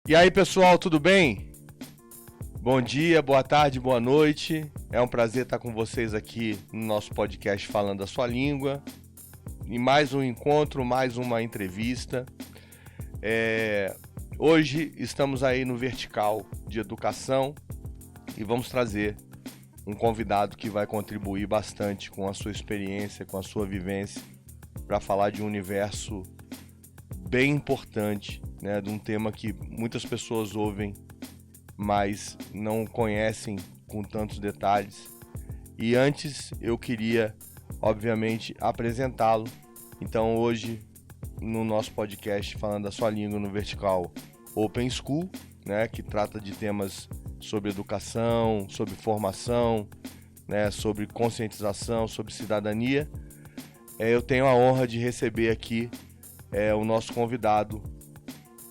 E aí, pessoal, tudo bem? Bom dia, boa tarde, boa noite. É um prazer estar com vocês aqui no nosso podcast Falando a Sua Língua. E mais um encontro, mais uma entrevista. Hoje estamos aí no Vertical de Educação e vamos trazer um convidado que vai contribuir bastante com a sua experiência, com a sua vivência, para falar de um universo bem importante, né, de um tema que muitas pessoas ouvem, mas não conhecem com tantos detalhes. E antes eu queria, obviamente, apresentá-lo. Então hoje, no nosso podcast Falando a Sua Língua no Vertical Open School, né, que trata de temas sobre educação, sobre formação, né, sobre conscientização, sobre cidadania, eu tenho a honra de receber aqui o nosso convidado,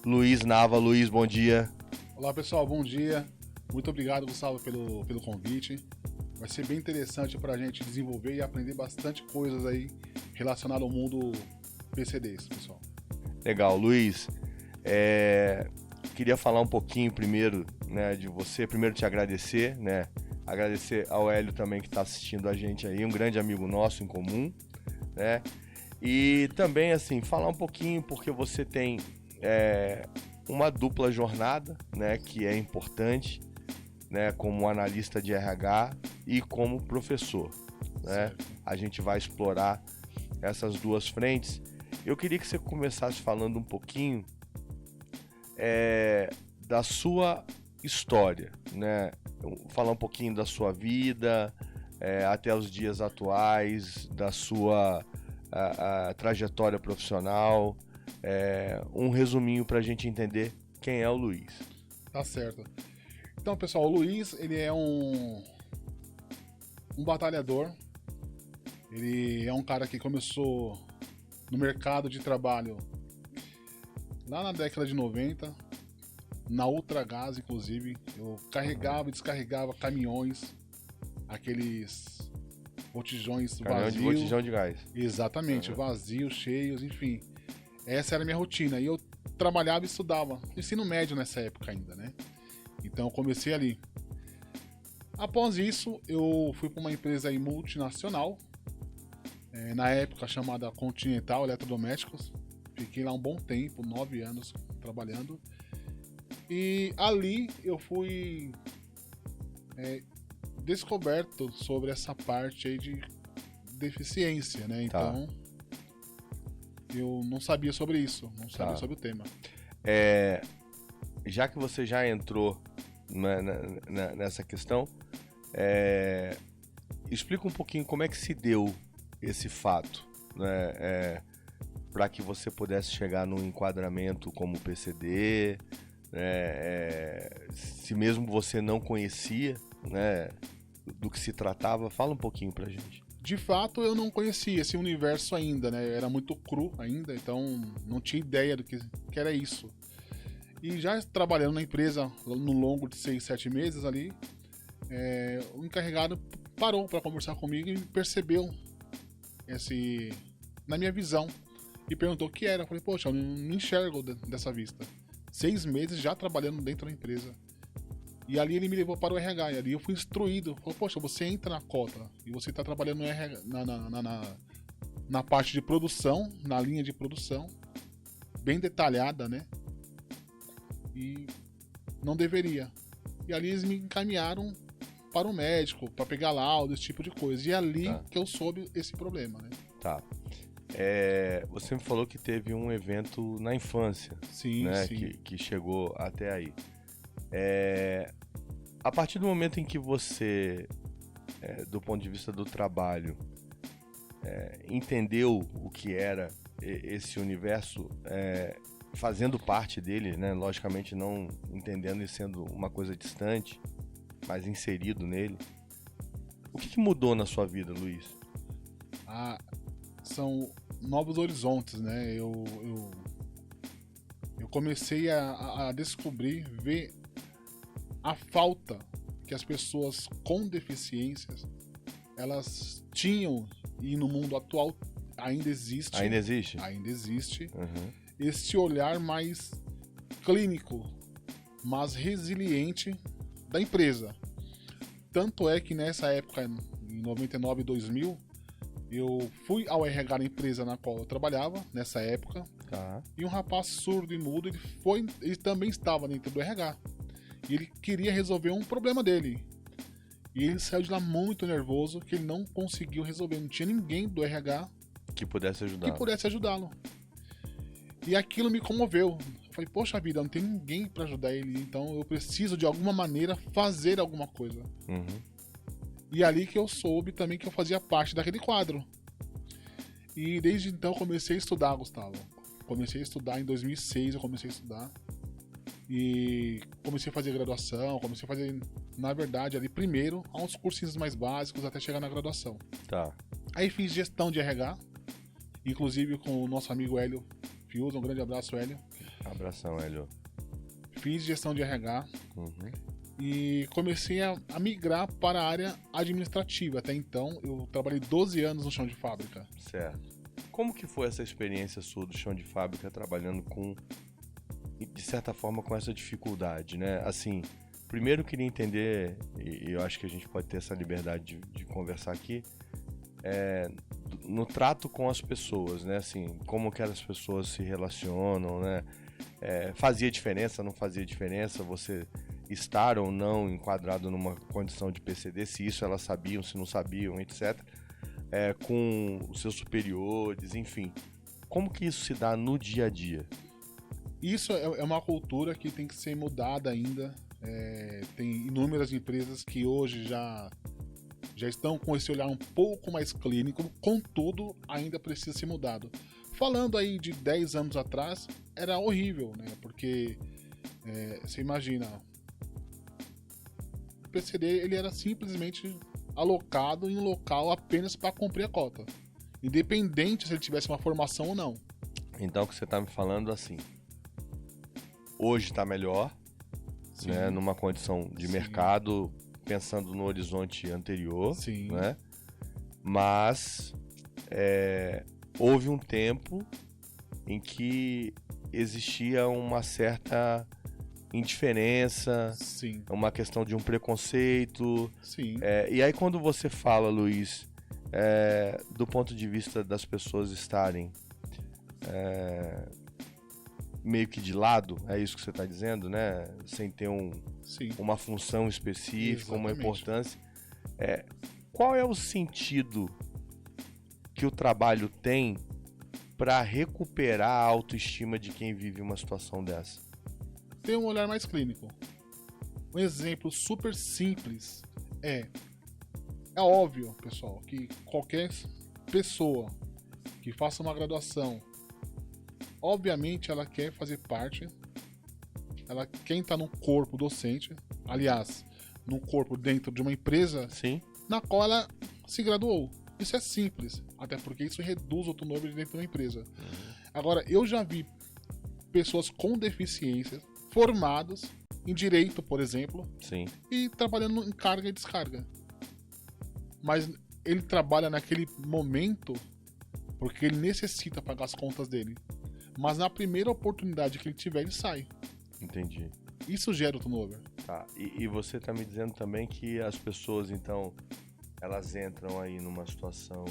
Luiz Nava. Luiz, bom dia. Olá pessoal, bom dia. Muito obrigado, Gustavo, pelo convite. Vai ser bem interessante para a gente desenvolver e aprender bastante coisas aí relacionadas ao mundo PCDs, pessoal. Legal, Luiz. Queria falar um pouquinho primeiro, né, de você. Primeiro te agradecer, né? Agradecer ao Hélio também que está assistindo a gente aí, um grande amigo nosso em comum, né? E também, assim, falar um pouquinho porque você tem uma dupla jornada, né, que é importante, né, como analista de RH e como professor, né? A gente vai explorar essas duas frentes. Eu queria que você começasse falando um pouquinho da sua história, né? Falar um pouquinho da sua vida até os dias atuais, da sua a trajetória profissional, um resuminho para a gente entender quem é o Luiz. Tá certo. Então, pessoal, o Luiz, ele é um batalhador. Ele é um cara que começou no mercado de trabalho lá na década de 90, na Ultragaz, inclusive. Eu carregava e descarregava caminhões, aqueles botijões vazios. Botijão de gás. Exatamente, vazios, cheios, enfim. Essa era a minha rotina. E eu trabalhava e estudava. Ensino médio nessa época ainda, né? Então eu comecei ali. Após isso, eu fui para uma empresa aí multinacional, na época chamada Continental Eletrodomésticos. Fiquei lá um bom tempo, 9 anos trabalhando. E ali eu fui descoberto sobre essa parte aí de deficiência, né? Então, eu não sabia sobre isso, não sabia sobre o tema. Já que você já entrou nessa questão, explica um pouquinho como é que se deu esse fato, né? Para que você pudesse chegar num enquadramento como PCD, se mesmo você não conhecia, né, do que se tratava, fala um pouquinho pra gente. De fato, eu não conhecia esse universo ainda, né? Era muito cru ainda, então não tinha ideia do que era isso. E já trabalhando na empresa no longo de 6, 7 meses ali, o encarregado parou para conversar comigo e percebeu na minha visão e perguntou o que era. Eu falei, poxa, eu não enxergo dessa vista. 6 meses já trabalhando dentro da empresa. E ali ele me levou para o RH, e ali eu fui instruído. Falou, poxa, você entra na cota e você está trabalhando no RH, na parte de produção, na linha de produção, bem detalhada, né? E não deveria. E ali eles me encaminharam para o médico, para pegar laudo, esse tipo de coisa. E é ali que eu soube esse problema, né? Tá. Você me falou que teve um evento na infância, sim, né? Sim. Que chegou até aí. A partir do momento em que você, do ponto de vista do trabalho, entendeu o que era esse universo, fazendo parte dele, né? Logicamente não entendendo e sendo uma coisa distante, mas inserido nele, o que mudou na sua vida, Luiz? São novos horizontes, né? Eu comecei a descobrir, ver a falta que as pessoas com deficiências elas tinham, e no mundo atual ainda existe. Ainda existe? Ainda existe. Uhum. Esse olhar mais clínico mas resiliente da empresa. Tanto é que nessa época, em 99 e 2000, eu fui ao RH da empresa na qual eu trabalhava, nessa época, Tá. e um rapaz surdo e mudo, ele também estava dentro do RH. E ele queria resolver um problema dele. E ele saiu de lá muito nervoso, que ele não conseguiu resolver. Não tinha ninguém do RH Que pudesse ajudar. que pudesse ajudá-lo. E aquilo me comoveu. Eu falei, poxa vida, não tem ninguém para ajudar ele, então eu preciso de alguma maneira fazer alguma coisa. Uhum. E ali que eu soube também que eu fazia parte daquele quadro. E desde então eu comecei a estudar, Gustavo. Comecei a estudar em 2006, eu comecei a estudar. E comecei a fazer graduação, comecei a fazer, na verdade, ali primeiro, uns cursinhos mais básicos até chegar na graduação. Tá. Aí fiz gestão de RH, inclusive com o nosso amigo Hélio Fiuza, um grande abraço, Hélio. Abração, Hélio. Fiz gestão de RH Uhum. e comecei a migrar para a área administrativa. Até então, eu trabalhei 12 anos no chão de fábrica. Certo. Como que foi essa experiência sua do chão de fábrica trabalhando com, de certa forma, com essa dificuldade, né? Assim, primeiro eu queria entender, e eu acho que a gente pode ter essa liberdade de conversar aqui, no trato com as pessoas, né? Assim, como que as pessoas se relacionam, né? Fazia diferença, não fazia diferença você estar ou não enquadrado numa condição de PCD, se isso elas sabiam, se não sabiam, etc. Com os seus superiores, enfim. Como que isso se dá no dia a dia? Isso é uma cultura que tem que ser mudada ainda. Tem inúmeras empresas que hoje já estão com esse olhar um pouco mais clínico, contudo, ainda precisa ser mudado. Falando aí de 10 anos atrás, era horrível, né? Porque você imagina, o PCD ele era simplesmente alocado em um local apenas para cumprir a cota, independente se ele tivesse uma formação ou não. Então, o que você está me falando, assim, hoje está melhor, Sim. né? Numa condição de Sim. mercado, pensando no horizonte anterior, Sim. né? Mas houve um tempo em que existia uma certa indiferença, Sim. uma questão de um preconceito. Sim. E aí quando você fala, Luiz, do ponto de vista das pessoas estarem meio que de lado, é isso que você está dizendo, né? Sem ter Sim. uma função específica, uma Exatamente. importância. Qual é o sentido que o trabalho tem para recuperar a autoestima de quem vive uma situação dessa? Tem um olhar mais clínico. Um exemplo super simples é óbvio, pessoal, que qualquer pessoa que faça uma graduação, obviamente ela quer fazer parte, ela quer estar num corpo docente, aliás, num corpo dentro de uma empresa Sim. na qual ela se graduou. Isso é simples, até porque isso reduz o turnover dentro de uma empresa. Agora, eu já vi pessoas com deficiências formadas em direito, por exemplo, Sim. e trabalhando em carga e descarga. Mas ele trabalha naquele momento porque ele necessita pagar as contas dele. Mas na primeira oportunidade que ele tiver, ele sai. Entendi. Isso gera o turnover. Tá. E você tá me dizendo também que as pessoas, então, elas entram aí numa situação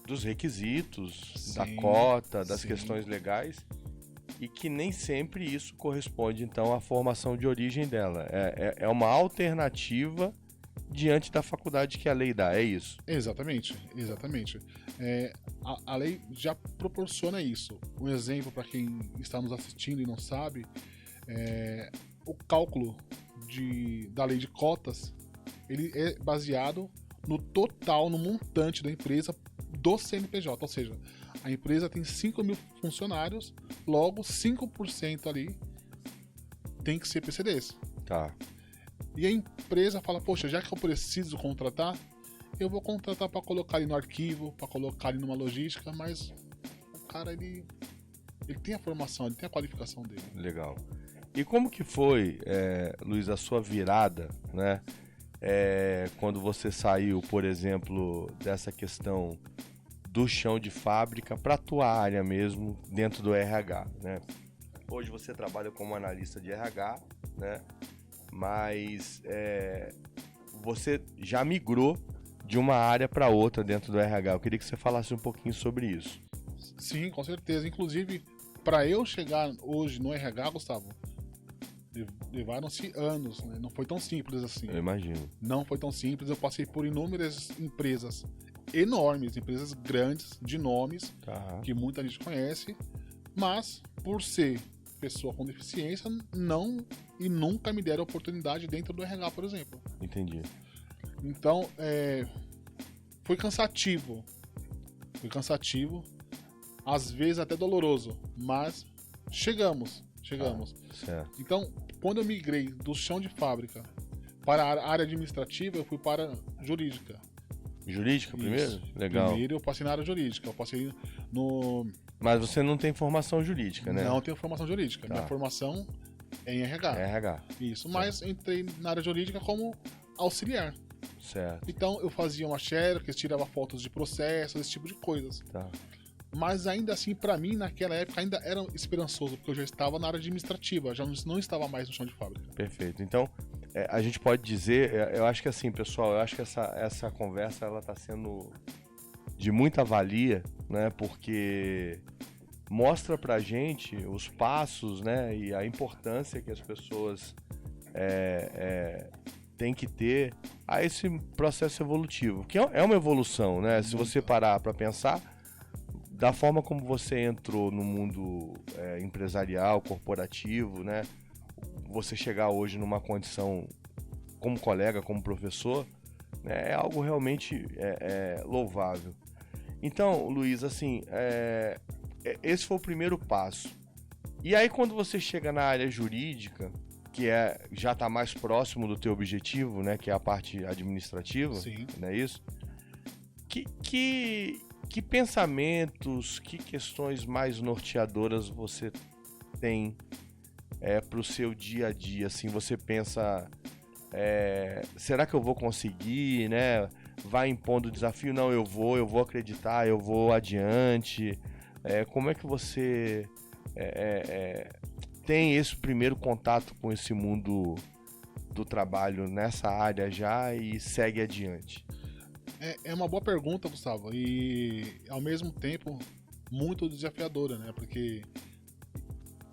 dos requisitos, da Sim, cota, das sim. questões legais, e que nem sempre isso corresponde, então, à formação de origem dela. É uma alternativa diante da faculdade que a lei dá, é isso? Exatamente, exatamente. A lei já proporciona isso. Um exemplo para quem está nos assistindo e não sabe, o cálculo da lei de cotas, ele é baseado no total, no montante da empresa do CNPJ, ou seja, a empresa tem 5.000 funcionários, logo 5% ali tem que ser PCDs. Tá. E a empresa fala, poxa, já que eu preciso contratar, eu vou contratar para colocar ali no arquivo, para colocar ali numa logística, mas o cara, ele tem a formação, ele tem a qualificação dele. Legal. E como que foi, Luiz, a sua virada, né? Quando você saiu, por exemplo, dessa questão do chão de fábrica para a tua área mesmo dentro do RH, né? Hoje você trabalha como analista de RH, né? Mas você já migrou de uma área para outra dentro do RH. Eu queria que você falasse um pouquinho sobre isso. Sim, com certeza. Inclusive, para eu chegar hoje no RH, Gustavo, levaram-se anos, né? Não foi tão simples assim. Eu imagino. Não foi tão simples. Eu passei por inúmeras empresas enormes, empresas grandes, de nomes, que muita gente conhece, mas por ser pessoa com deficiência, não e nunca me deram oportunidade dentro do RH, por exemplo. Entendi. Então, foi cansativo. Foi cansativo, às vezes até doloroso, mas chegamos. Certo. Então, quando eu migrei do chão de fábrica para a área administrativa, eu fui para jurídica. Jurídica primeiro? Isso. Legal. Primeiro eu passei na área jurídica, eu passei no... Mas você não tem formação jurídica, né? Não tenho formação jurídica, minha formação é em RH. RH. Isso, Certo. mas entrei na área jurídica como auxiliar. Certo. Então eu fazia uma xerox, tirava fotos de processos, esse tipo de coisas. Tá. Mas ainda assim, pra mim, naquela época, ainda era esperançoso, porque eu já estava na área administrativa, já não estava mais no chão de fábrica. Perfeito. Então, a gente pode dizer, eu acho que assim, pessoal, eu acho que essa conversa, ela tá sendo de muita valia, né, porque mostra pra gente os passos, né, e a importância que as pessoas têm que ter a esse processo evolutivo, que é uma evolução, né, se você parar pra pensar, da forma como você entrou no mundo empresarial, corporativo, né? Você chegar hoje numa condição como colega, como professor, né, é algo realmente louvável. Então, Luiz, assim, esse foi o primeiro passo. E aí, quando você chega na área jurídica, que já está mais próximo do teu objetivo, né? Que é a parte administrativa, Sim. não é isso? Que pensamentos, que questões mais norteadoras você tem para o seu dia a dia? Assim, você pensa, será que eu vou conseguir, né? Vai impondo o desafio? Não, eu vou acreditar, eu vou adiante. Como é que você tem esse primeiro contato com esse mundo do trabalho nessa área já e segue adiante? É uma boa pergunta, Gustavo, e ao mesmo tempo muito desafiadora, né? Porque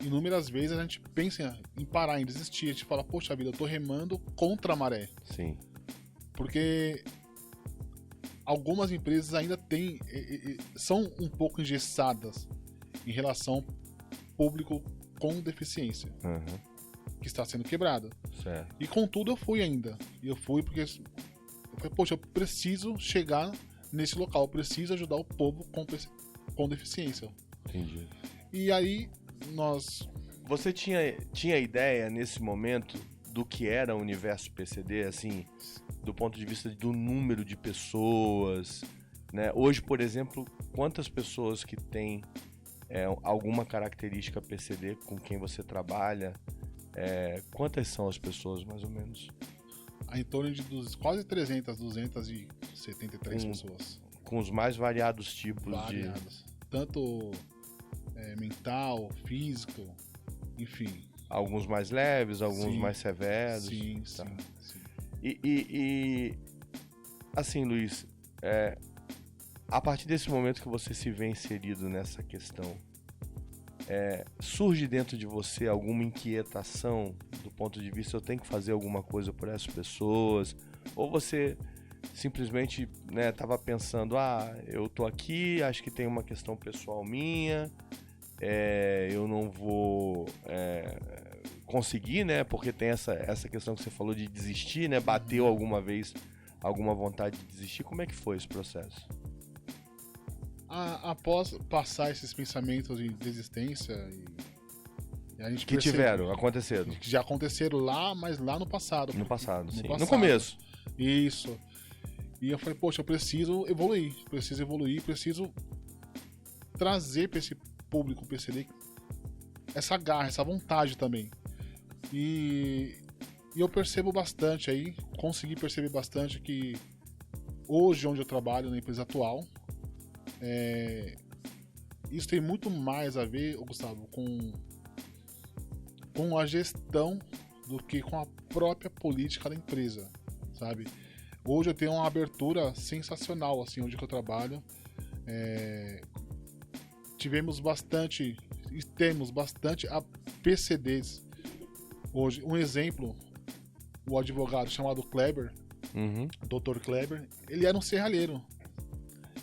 inúmeras vezes a gente pensa em parar, em desistir, a gente fala, poxa vida, eu tô remando contra a maré. Sim. Porque algumas empresas ainda são um pouco engessadas em relação ao público com deficiência, que está sendo quebrada. Certo. E contudo eu fui ainda. E eu fui porque eu falei, poxa, eu preciso chegar nesse local, eu preciso ajudar o povo com deficiência. Entendi. E aí Você tinha ideia nesse momento do que era o universo PCD, assim, do ponto de vista do número de pessoas, né? Hoje, por exemplo, quantas pessoas que têm alguma característica PCD com quem você trabalha, quantas são as pessoas, mais ou menos? Em torno de quase 273 pessoas. Com os mais variados tipos Variadas. Tanto mental, físico, enfim. Alguns mais leves, alguns Sim. mais severos. Sim, tá. sim. E assim, Luiz, a partir desse momento que você se vê inserido nessa questão, surge dentro de você alguma inquietação do ponto de vista, eu tenho que fazer alguma coisa por essas pessoas? Ou você simplesmente estava pensando, eu tô aqui, acho que tem uma questão pessoal minha, eu não vou conseguir, né? Porque tem essa questão que você falou de desistir, né? Bateu alguma vez alguma vontade de desistir? Como é que foi esse processo? Após passar esses pensamentos de desistência e a gente aconteceram. Que já aconteceram lá, mas lá no passado. No passado, sim. Passado. No começo. Isso. E eu falei, poxa, eu preciso evoluir, preciso trazer para esse público PCD essa garra, essa vontade também. E eu percebo bastante aí, consegui perceber bastante que hoje onde eu trabalho, na empresa atual, isso tem muito mais a ver, Gustavo, com a gestão do que com a própria política da empresa, sabe? Hoje eu tenho uma abertura sensacional, assim, onde que eu trabalho. Tivemos bastante e temos bastante PCDs. Hoje, um exemplo, o advogado chamado Kleber, Dr. Kleber, ele era um serralheiro.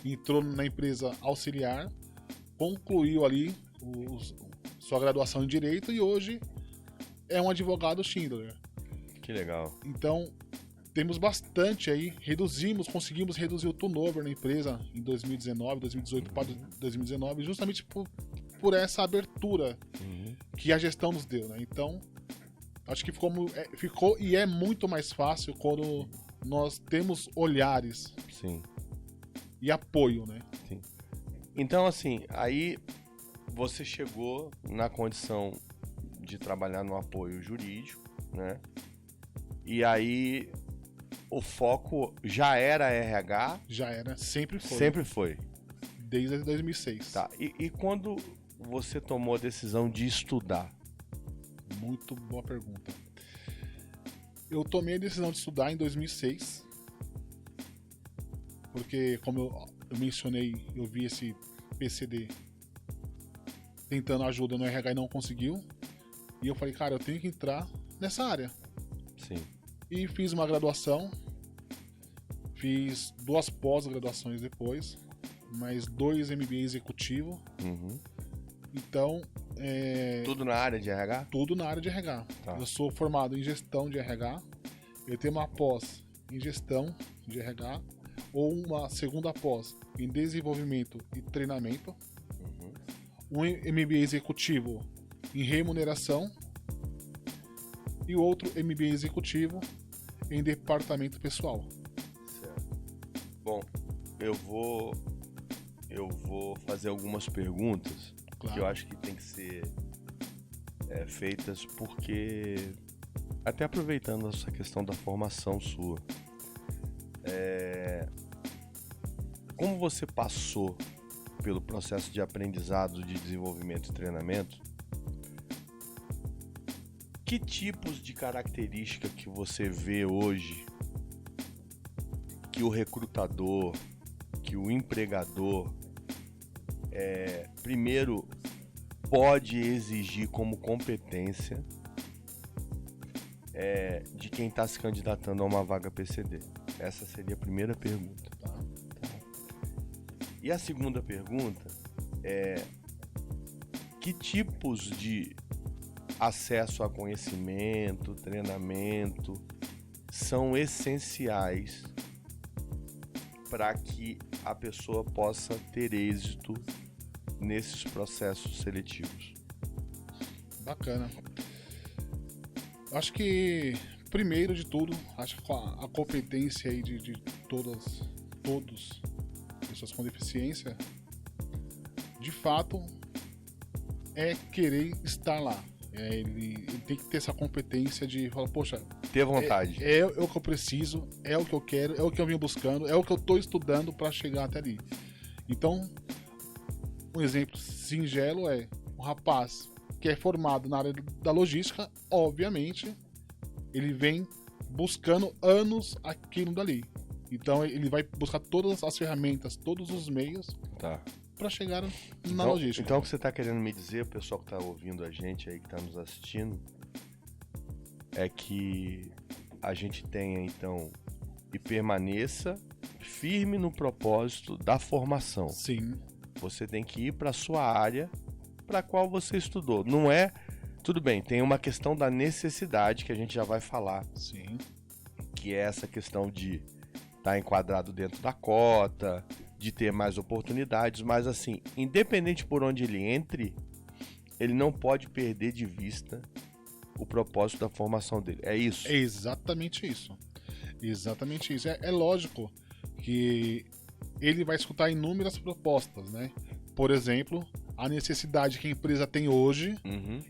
Entrou na empresa auxiliar, concluiu ali sua graduação em Direito e hoje é um advogado Schindler. Que legal. Então, temos bastante aí, conseguimos reduzir o turnover na empresa em 2019, 2018 para 2019, justamente por essa abertura que a gestão nos deu, né? Então, acho que ficou e é muito mais fácil quando nós temos olhares. Sim. E apoio, né? Sim. Então, assim, aí você chegou na condição de trabalhar no apoio jurídico, né? E aí o foco já era RH? Já era, sempre foi. Sempre foi. Desde 2006. Tá. E quando você tomou a decisão de estudar? Muito boa pergunta. Eu tomei a decisão de estudar em 2006. Porque, como eu mencionei, eu vi esse PCD tentando ajuda no RH e não conseguiu. E eu falei, cara, eu tenho que entrar nessa área. Sim. E fiz uma graduação. Fiz 2 pós-graduações depois. Mais 2 MBA executivo. Então... Tudo na área de RH? Tudo na área de RH. Tá. Eu sou formado em gestão de RH. Eu tenho uma pós em gestão de RH. Ou uma segunda pós em desenvolvimento e treinamento. Um MBA executivo em remuneração. E outro MBA executivo em departamento pessoal. Certo. Bom, eu vou fazer algumas perguntas. Claro. Que eu acho que tem que ser feitas porque, até aproveitando essa questão da formação sua, como você passou pelo processo de aprendizado, de desenvolvimento e treinamento, que tipos de característica que você vê hoje que o recrutador, que o empregador primeiro pode exigir como competência de quem está se candidatando a uma vaga PCD? Essa seria a primeira pergunta. Tá? E a segunda pergunta é: que tipos de acesso a conhecimento, treinamento são essenciais para que a pessoa possa ter êxito nesses processos seletivos? Bacana. Acho que, primeiro de tudo, acho que a competência aí de todos, pessoas com deficiência, de fato, é querer estar lá. Ele tem que ter essa competência de falar, poxa, ter vontade. É o que eu preciso, é o que eu quero, é o que eu venho buscando, é o que eu estou estudando para chegar até ali. Então, um exemplo singelo é um rapaz que é formado na área da logística, obviamente, ele vem buscando anos aquilo dali. Então, ele vai buscar todas as ferramentas, todos os meios para chegar na logística. Então, o que você está querendo me dizer, o pessoal que está ouvindo a gente aí, que está nos assistindo, é que a gente tenha, então, e permaneça firme no propósito da formação. Sim. Você tem que ir para a sua área para a qual você estudou. Não é... Tudo bem, tem uma questão da necessidade que a gente já vai falar. Sim. Que é essa questão de estar enquadrado dentro da cota, de ter mais oportunidades, mas assim, independente por onde ele entre, ele não pode perder de vista o propósito da formação dele. É isso? É exatamente isso. Exatamente isso. É lógico que ele vai escutar inúmeras propostas, né? Por exemplo, a necessidade que a empresa tem hoje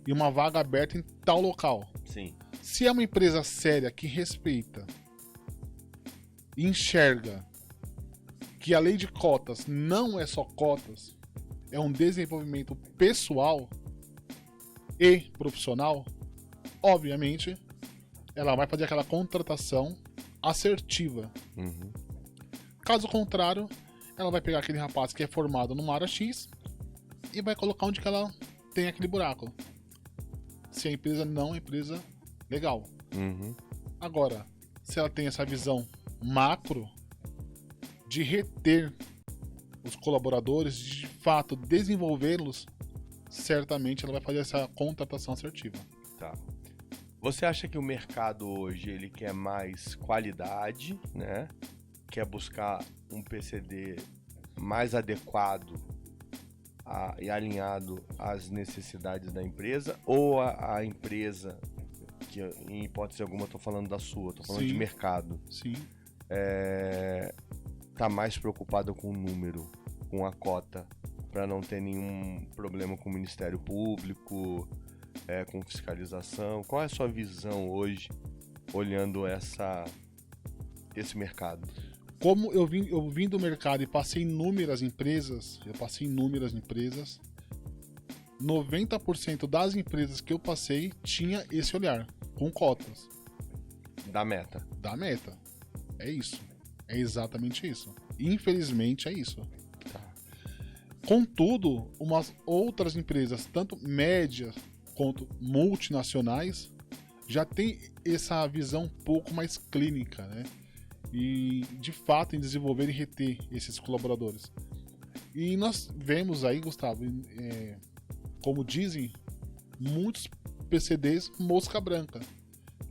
e uma vaga aberta em tal local. Sim. Se é uma empresa séria que respeita, enxerga que a lei de cotas não é só cotas, é um desenvolvimento pessoal e profissional, obviamente, ela vai fazer aquela contratação assertiva. Uhum. Caso contrário, ela vai pegar aquele rapaz que é formado numa área X e vai colocar onde que ela tem aquele buraco. Se a empresa não é uma empresa legal. Uhum. Agora, se ela tem essa visão macro de reter os colaboradores, de fato desenvolvê-los, certamente ela vai fazer essa contratação assertiva. Tá. Você acha que o mercado hoje ele quer mais qualidade, né? Quer buscar um PCD mais adequado e alinhado às necessidades da empresa, ou a empresa, que em hipótese alguma estou falando da sua, estou falando de mercado, Sim. Tá mais preocupada com o número, com a cota, para não ter nenhum problema com o Ministério Público, com fiscalização? Qual é a sua visão hoje, olhando esse mercado? Como eu vim do mercado e passei em inúmeras empresas, 90% das empresas que eu passei tinha esse olhar, com cotas. Da meta. Da meta. É isso. É exatamente isso. Infelizmente é isso. Tá. Contudo, umas outras empresas, tanto médias quanto multinacionais, já tem essa visão um pouco mais clínica, né? E de fato em desenvolver e reter esses colaboradores. E nós vemos aí, Gustavo, como dizem, muitos PCDs mosca branca,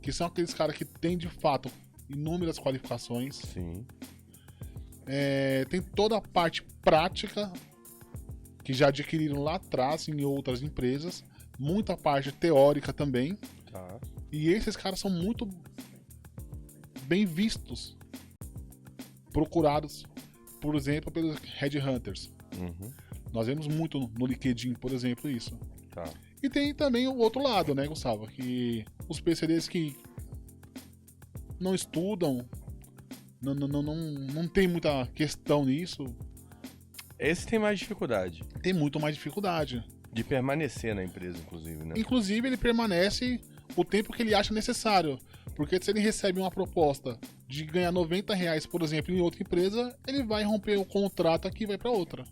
que são aqueles caras que têm de fato inúmeras qualificações. Sim. Tem toda a parte prática que já adquiriram lá atrás em outras empresas, muita parte teórica também. Tá. E esses caras são muito bem vistos, procurados, por exemplo, pelos headhunters. Uhum. Nós vemos muito no LinkedIn, por exemplo, isso. Tá. E tem também o outro lado, né, Gustavo? Que os PCDs que não estudam, não tem muita questão nisso, Esse tem mais dificuldade tem muito mais dificuldade. de permanecer na empresa, inclusive, né? Inclusive, ele permanece o tempo que ele acha necessário. Porque se ele recebe uma proposta de ganhar R$90, por exemplo, em outra empresa, ele vai romper o contrato aqui e vai para outra.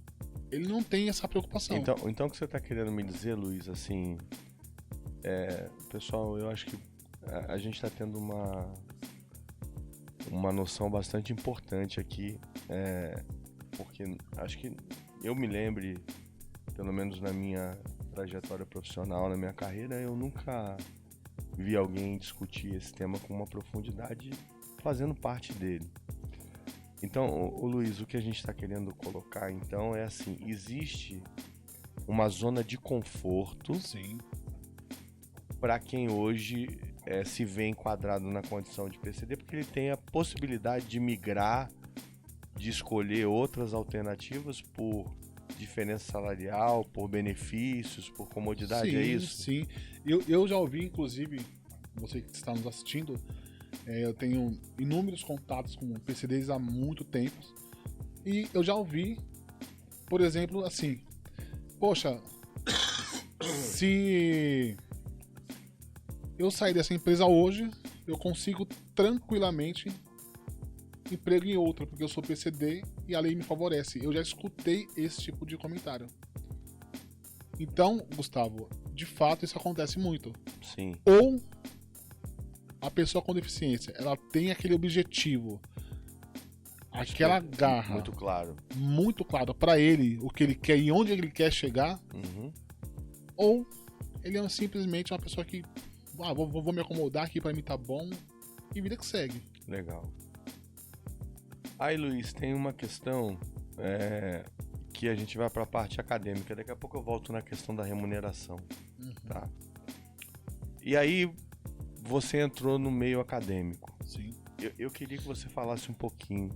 Ele não tem essa preocupação. Então o que você está querendo me dizer, Luiz, assim, pessoal, eu acho que a gente está tendo uma noção bastante importante aqui, porque acho que eu me lembre, pelo menos na minha trajetória profissional, na minha carreira, eu nunca vi alguém discutir esse tema com uma profundidade fazendo parte dele. Então, Luiz, o que a gente está querendo colocar, então, é assim, existe uma zona de conforto para quem hoje se vê enquadrado na condição de PCD, porque ele tem a possibilidade de migrar, de escolher outras alternativas por diferença salarial, por benefícios, por comodidade, é isso? Sim, eu já ouvi, inclusive, você que está nos assistindo, eu tenho inúmeros contatos com PCDs há muito tempo, e eu já ouvi, por exemplo, assim, poxa, se eu sair dessa empresa hoje, eu consigo tranquilamente emprego em outra, porque eu sou PCD e a lei me favorece. Eu já escutei esse tipo de comentário. Então, Gustavo, de fato isso acontece muito. Sim. Ou a pessoa com deficiência, ela tem aquele objetivo, aquela garra muito claro para ele, o que ele quer e onde ele quer chegar. Uhum. Ou ele é simplesmente uma pessoa que vou me acomodar aqui, para mim tá bom, e vida que segue. Legal. Aí, Luiz, tem uma questão que a gente vai para a parte acadêmica. Daqui a pouco eu volto na questão da remuneração. Uhum. Tá? E aí, você entrou no meio acadêmico. Sim. Eu queria que você falasse um pouquinho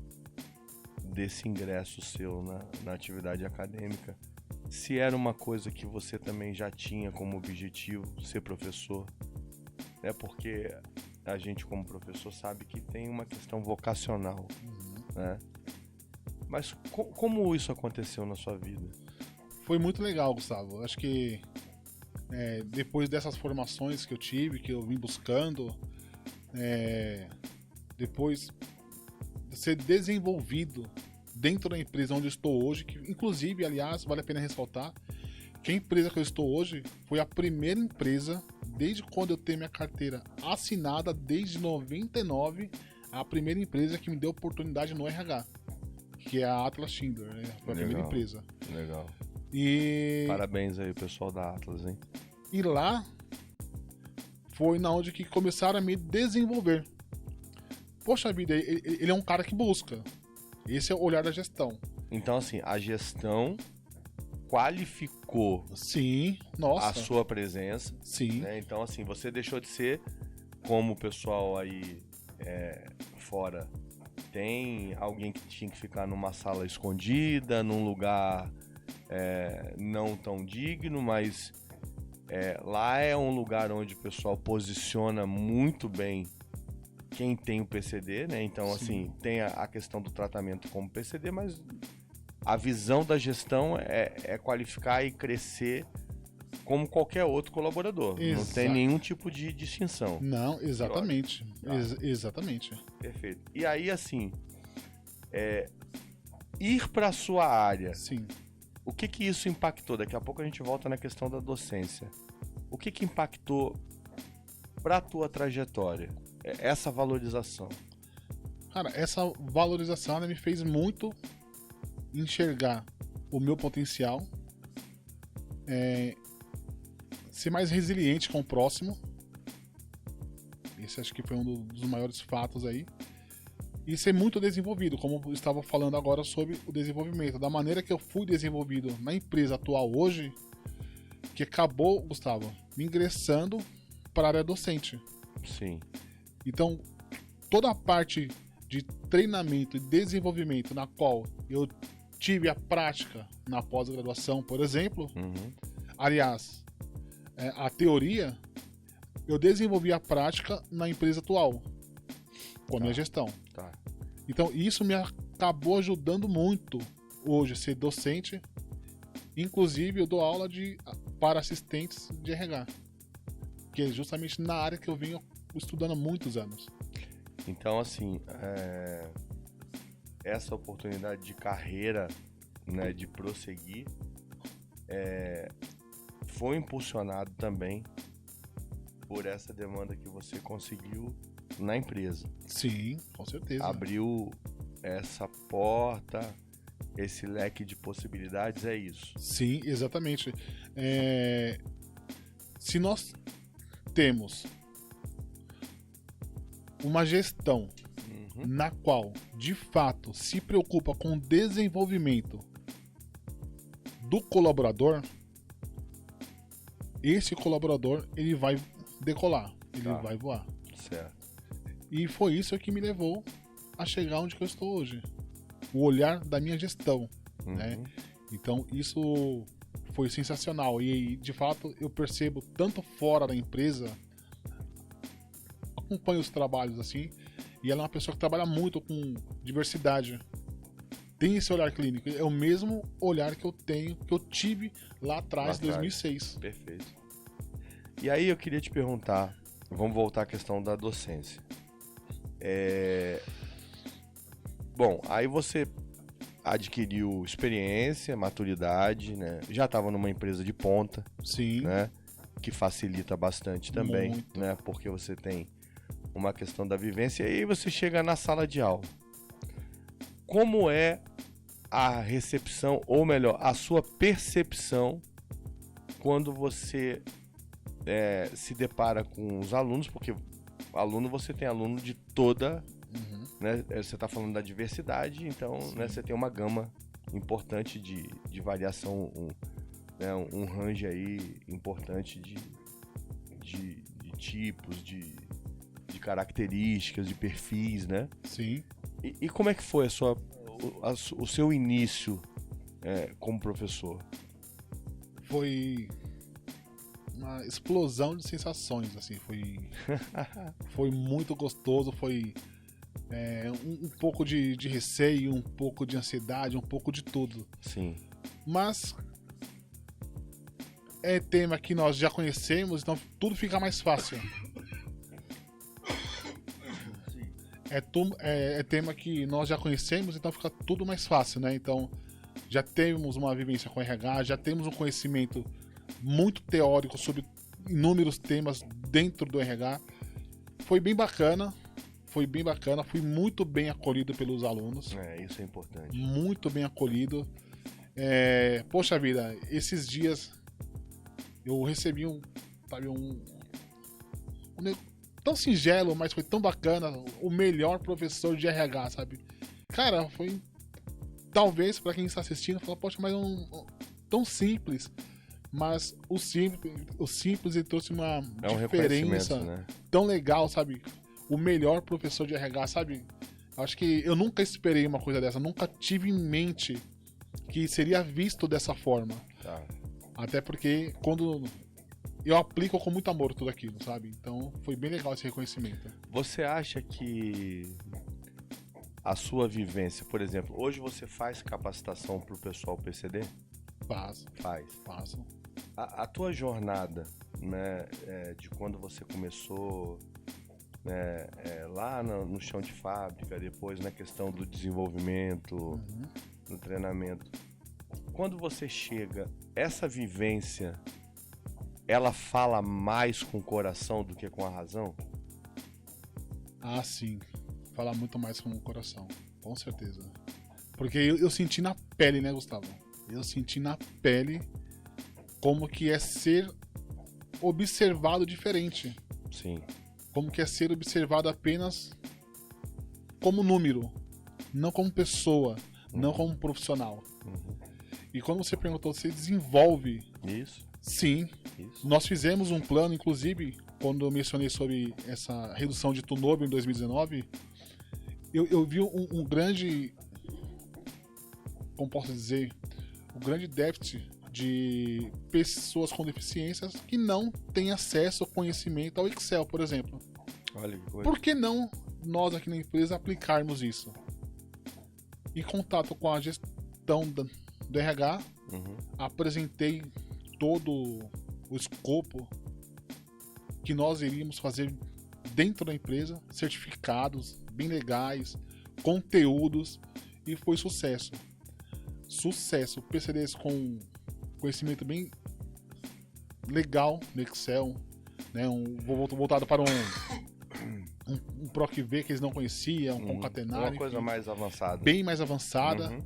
desse ingresso seu na atividade acadêmica. Se era uma coisa que você também já tinha como objetivo, ser professor. Porque a gente, como professor, sabe que tem uma questão vocacional. Né? Mas como isso aconteceu na sua vida? Foi muito legal, Gustavo. Acho que depois dessas formações que eu tive, que eu vim buscando, depois de ser desenvolvido dentro da empresa onde eu estou hoje, que inclusive, aliás, vale a pena ressaltar, que a empresa que eu estou hoje foi a primeira empresa, desde quando eu tenho minha carteira assinada, desde 99, a primeira empresa que me deu oportunidade no RH, que é a Atlas Schindler, né? Foi a primeira empresa. Legal. E... Parabéns aí, pessoal da Atlas, hein? E lá foi na onde que começaram a me desenvolver. Poxa vida, ele é um cara que busca. Esse é o olhar da gestão. Então, assim, a gestão qualificou Sim, nossa. a sua presença. Sim. Né? Então, assim, você deixou de ser como o pessoal aí fora tem, alguém que tinha que ficar numa sala escondida, num lugar não tão digno, mas lá é um lugar onde o pessoal posiciona muito bem quem tem o PCD, né? Então, Sim. assim, tem a questão do tratamento como PCD, mas a visão da gestão é qualificar e crescer como qualquer outro colaborador. Não tem nenhum tipo de distinção. Não, exatamente. Exatamente. Perfeito. E aí, assim, ir para sua área. Sim. O que isso impactou? Daqui a pouco a gente volta na questão da docência. O que impactou para a tua trajetória? Essa valorização. Cara, essa valorização ela me fez muito enxergar o meu potencial, ser mais resiliente com o próximo. Esse acho que foi um dos maiores fatos aí. E ser muito desenvolvido, como eu estava falando agora sobre o desenvolvimento. Da maneira que eu fui desenvolvido na empresa atual hoje, que acabou, Gustavo, me ingressando para a área docente. Sim. Então, toda a parte de treinamento e desenvolvimento na qual eu tive a prática na pós-graduação, por exemplo, aliás, a teoria, eu desenvolvi a prática na empresa atual, com a minha gestão. Tá. Então, isso me acabou ajudando muito hoje a ser docente. Inclusive, eu dou aula para assistentes de RH, que é justamente na área que eu venho estudando há muitos anos. Então, assim, essa oportunidade de carreira, né, de prosseguir, foi impulsionado também por essa demanda que você conseguiu na empresa. Sim, com certeza. Abriu essa porta, esse leque de possibilidades, é isso? Sim, exatamente. Se nós temos uma gestão na qual, de fato, se preocupa com o desenvolvimento do colaborador, esse colaborador ele vai decolar, ele vai voar. Certo. E foi isso que me levou a chegar onde que eu estou hoje. O olhar da minha gestão, né? Então isso foi sensacional e de fato eu percebo tanto fora da empresa, acompanho os trabalhos assim, e ela é uma pessoa que trabalha muito com diversidade. Tem esse olhar clínico, é o mesmo olhar que eu tenho, que eu tive lá atrás, em 2006. Perfeito. E aí eu queria te perguntar, vamos voltar à questão da docência. Bom, aí você adquiriu experiência, maturidade, né? Já estava numa empresa de ponta, Sim. Né? Que facilita bastante também, Muito. né? Porque você tem uma questão da vivência e aí você chega na sala de aula. Como é a recepção, ou melhor, a sua percepção quando você se depara com os alunos, porque aluno você tem aluno de toda, né? Você está falando da diversidade, então, né, você tem uma gama importante de variação, um range aí importante de tipos, de características, de perfis, né? Sim. E como é que foi o seu início como professor? Foi uma explosão de sensações, assim, foi muito gostoso, foi um pouco de receio, um pouco de ansiedade, um pouco de tudo. Sim. Mas é tema que nós já conhecemos, então tudo fica mais fácil. É tema que nós já conhecemos, então fica tudo mais fácil, né? Então já temos uma vivência com RH, já temos um conhecimento muito teórico sobre inúmeros temas dentro do RH. Foi bem bacana, fui muito bem acolhido pelos alunos. Isso é importante. Muito bem acolhido. Poxa vida, esses dias eu recebi um tão singelo, mas foi tão bacana, o melhor professor de RH, sabe? Cara, foi talvez pra quem está assistindo, fala, poxa, mas tão simples. Mas o simples ele trouxe uma diferença, né? Tão legal, sabe? O melhor professor de RH, sabe? Acho que eu nunca esperei uma coisa dessa, nunca tive em mente que seria visto dessa forma. Tá. Até porque quando eu aplico com muito amor tudo aquilo, sabe? Então foi bem legal esse reconhecimento. Você acha que a sua vivência, por exemplo, hoje você faz capacitação pro pessoal PCD? Faço. A tua jornada, né, de quando você começou, né, lá no chão de fábrica, depois na questão do desenvolvimento, no treinamento, quando você chega, essa vivência, ela fala mais com o coração do que com a razão? Ah, sim. Fala muito mais com o coração, com certeza. Porque eu senti na pele, né, Gustavo? Eu senti na pele como que é ser observado diferente. Sim. Como que é ser observado apenas como número, não como pessoa, não como profissional. E quando você perguntou, você desenvolve? Isso. Sim. Isso. Nós fizemos um plano, inclusive, quando eu mencionei sobre essa redução de turnover em 2019, eu vi um grande, como posso dizer, um grande déficit de pessoas com deficiências que não têm acesso ao conhecimento ao Excel, por exemplo. Olha que coisa. Por que não nós aqui na empresa aplicarmos isso? Em contato com a gestão do RH, apresentei todo o escopo que nós iríamos fazer dentro da empresa, certificados bem legais, conteúdos, e foi sucesso. PCDs com conhecimento bem legal no Excel, né? Voltado para um PROC-V que eles não conheciam, um concatenário. Uma coisa mais avançada. Bem mais avançada.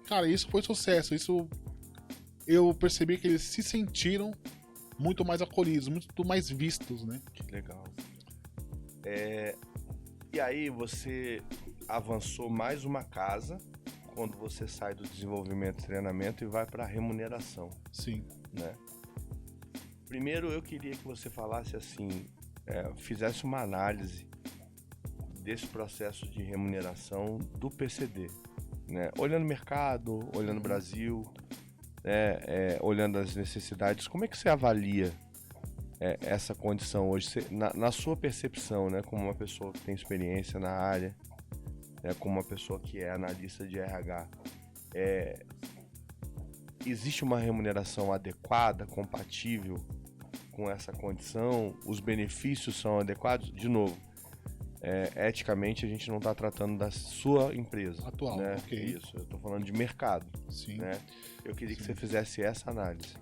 Cara, isso foi sucesso. Isso eu percebi que eles se sentiram muito mais acolhidos, muito mais vistos, né? Que legal. E aí você avançou mais uma casa quando você sai do desenvolvimento e treinamento e vai para a remuneração. Sim. Né? Primeiro eu queria que você falasse assim, fizesse uma análise desse processo de remuneração do PCD, né? Olhando o mercado, olhando o Brasil, olhando as necessidades, como é que você avalia essa condição hoje, na sua percepção, né, como uma pessoa que tem experiência na área, como uma pessoa que é analista de RH, existe uma remuneração adequada, compatível com essa condição? Os benefícios são adequados? De novo, eticamente a gente não está tratando da sua empresa atual, né? Ok. Isso, eu estou falando de mercado. Sim. Né? Eu queria que você fizesse essa análise.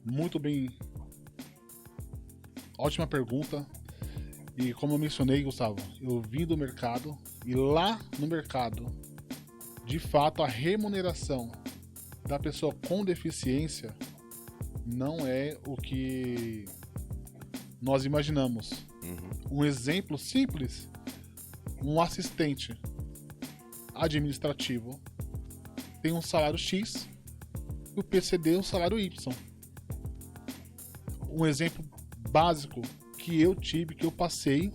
Muito bem. Ótima pergunta. E como eu mencionei, Gustavo, eu vim do mercado e lá no mercado, de fato, a remuneração da pessoa com deficiência não é o que nós imaginamos. Um exemplo simples: um assistente administrativo tem um salário X e o PCD um salário Y. Um exemplo básico que eu tive, que eu passei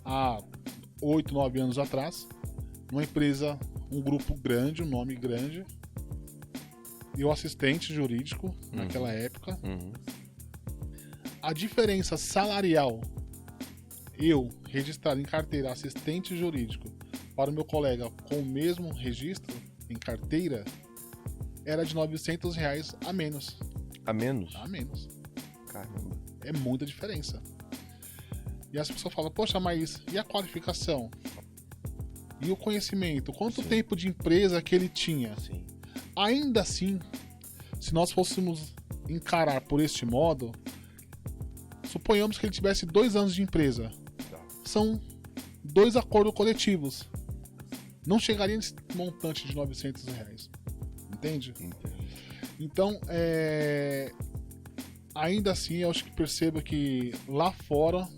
há 8, 9 anos atrás, numa empresa, um grupo grande, um nome grande, e o assistente jurídico naquela época. A diferença salarial eu registrar em carteira assistente jurídico para o meu colega com o mesmo registro em carteira, era de R$900 a menos. A menos? A menos. Caramba. É muita diferença. E as pessoas falam, poxa, mas e a qualificação? E o conhecimento? Quanto Sim. tempo de empresa que ele tinha? Sim. Ainda assim, se nós fôssemos encarar por este modo, suponhamos que ele tivesse 2 anos de empresa. Tá. São 2 acordos coletivos. Não chegaria nesse montante de R$900. Entende? Entendo. Então, ainda assim, eu acho que perceba que lá fora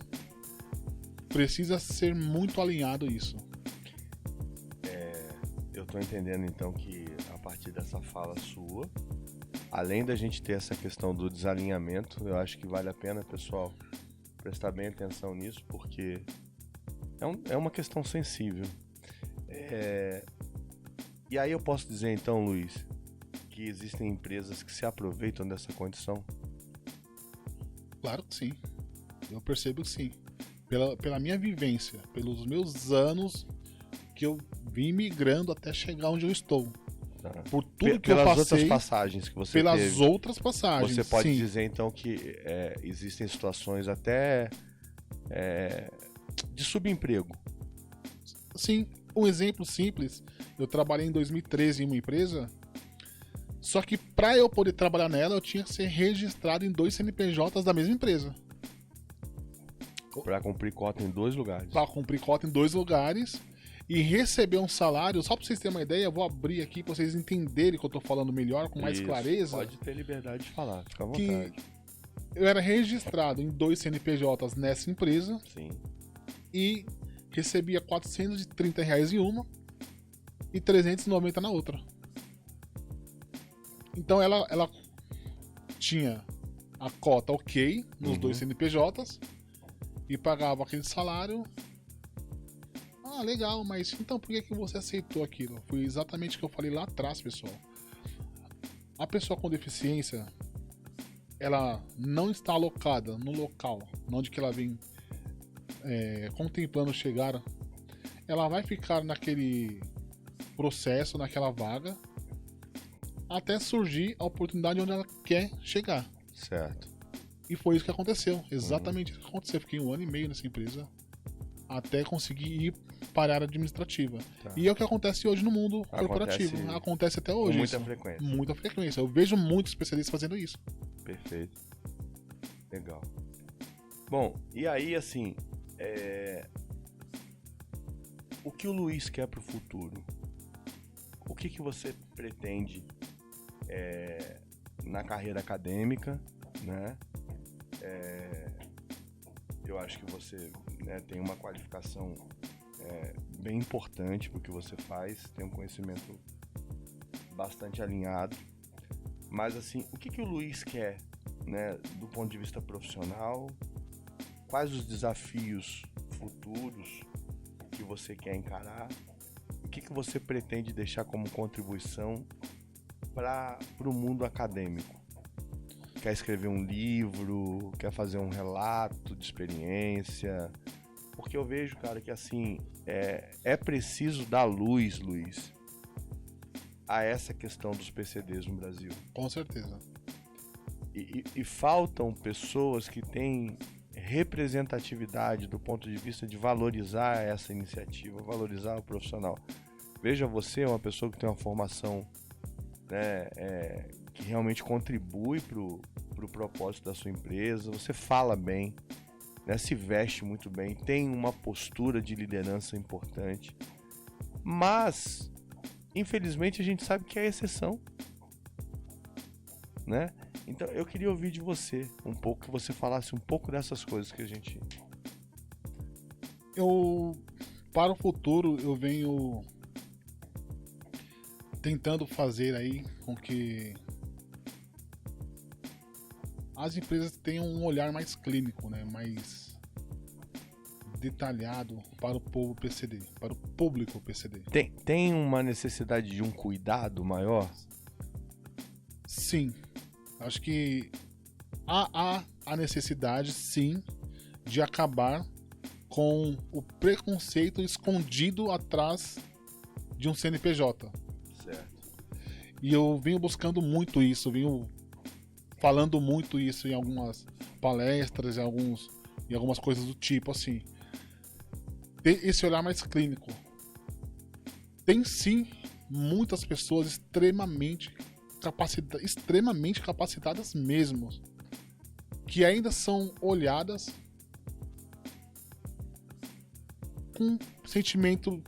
precisa ser muito alinhado isso. Eu tô entendendo então que a partir dessa fala sua, além da gente ter essa questão do desalinhamento, eu acho que vale a pena, pessoal, prestar bem atenção nisso, porque é uma questão sensível. E aí eu posso dizer então, Luiz, que existem empresas que se aproveitam dessa condição? Claro que sim. Eu percebo que sim. Pela minha vivência, pelos meus anos que eu vim migrando até chegar onde eu estou. Tá. Por tudo que eu Pelas passei, outras passagens que você pelas teve, outras passagens. você pode sim. dizer então que existem situações até de subemprego. Sim, um exemplo simples. Eu trabalhei em 2013 em uma empresa, só que para eu poder trabalhar nela, eu tinha que ser registrado em 2 CNPJs da mesma empresa. Para cumprir cota em 2 lugares. Para cumprir cota em 2 lugares e receber um salário. Só para vocês terem uma ideia, eu vou abrir aqui para vocês entenderem que eu tô falando melhor, com mais Isso, clareza. Pode ter liberdade de falar, fica à Que vontade. eu era registrado em 2 CNPJs nessa empresa Sim. e recebia R$430 em uma e R$390 na outra. Então ela tinha a cota ok nos 2 CNPJs e pagava aquele salário. Ah, legal, mas então por que você aceitou aquilo? Foi exatamente o que eu falei lá atrás, pessoal. A pessoa com deficiência, ela não está alocada no local onde que ela vem contemplando chegar. Ela vai ficar naquele processo, naquela vaga, até surgir a oportunidade onde ela quer chegar. Certo. E foi isso que aconteceu. Exatamente isso que aconteceu. Fiquei 1 ano e meio nessa empresa até conseguir ir para a área administrativa. Tá. E é o que acontece hoje no mundo corporativo. Acontece até hoje. Com muita isso. frequência. Muita frequência. Eu vejo muitos especialistas fazendo isso. Perfeito. Legal. Bom, e aí assim, o que o Luiz quer pro futuro? O que você pretende na carreira acadêmica, né? Eu acho que você tem uma qualificação bem importante pro que você faz, tem um conhecimento bastante alinhado. Mas assim, o que o Luiz quer, né, do ponto de vista profissional? Quais os desafios futuros que você quer encarar? O que você pretende deixar como contribuição para o mundo acadêmico? Quer escrever um livro? Quer fazer um relato de experiência? Porque eu vejo, cara, que assim, é preciso dar luz, Luiz, a essa questão dos PCDs no Brasil. Com certeza. E faltam pessoas que têm representatividade do ponto de vista de valorizar essa iniciativa, valorizar o profissional. Veja, você é uma pessoa que tem uma formação, né, que realmente contribui para o propósito da sua empresa, você fala bem, né, se veste muito bem, tem uma postura de liderança importante, mas infelizmente a gente sabe que é exceção, né? Então eu queria ouvir de você um pouco, que você falasse um pouco dessas coisas que a gente... Para o futuro, eu venho tentando fazer aí com que as empresas tenham um olhar mais clínico, né? Mais detalhado para o povo PCD, para o público PCD. Tem uma necessidade de um cuidado maior? Sim. Acho que há a necessidade, sim, de acabar com o preconceito escondido atrás de um CNPJ. Certo. E eu venho buscando muito isso, venho falando muito isso em algumas palestras, em algumas coisas do tipo, assim. Ter esse olhar mais clínico. Tem sim muitas pessoas extremamente capacitadas mesmo, que ainda são olhadas com sentimento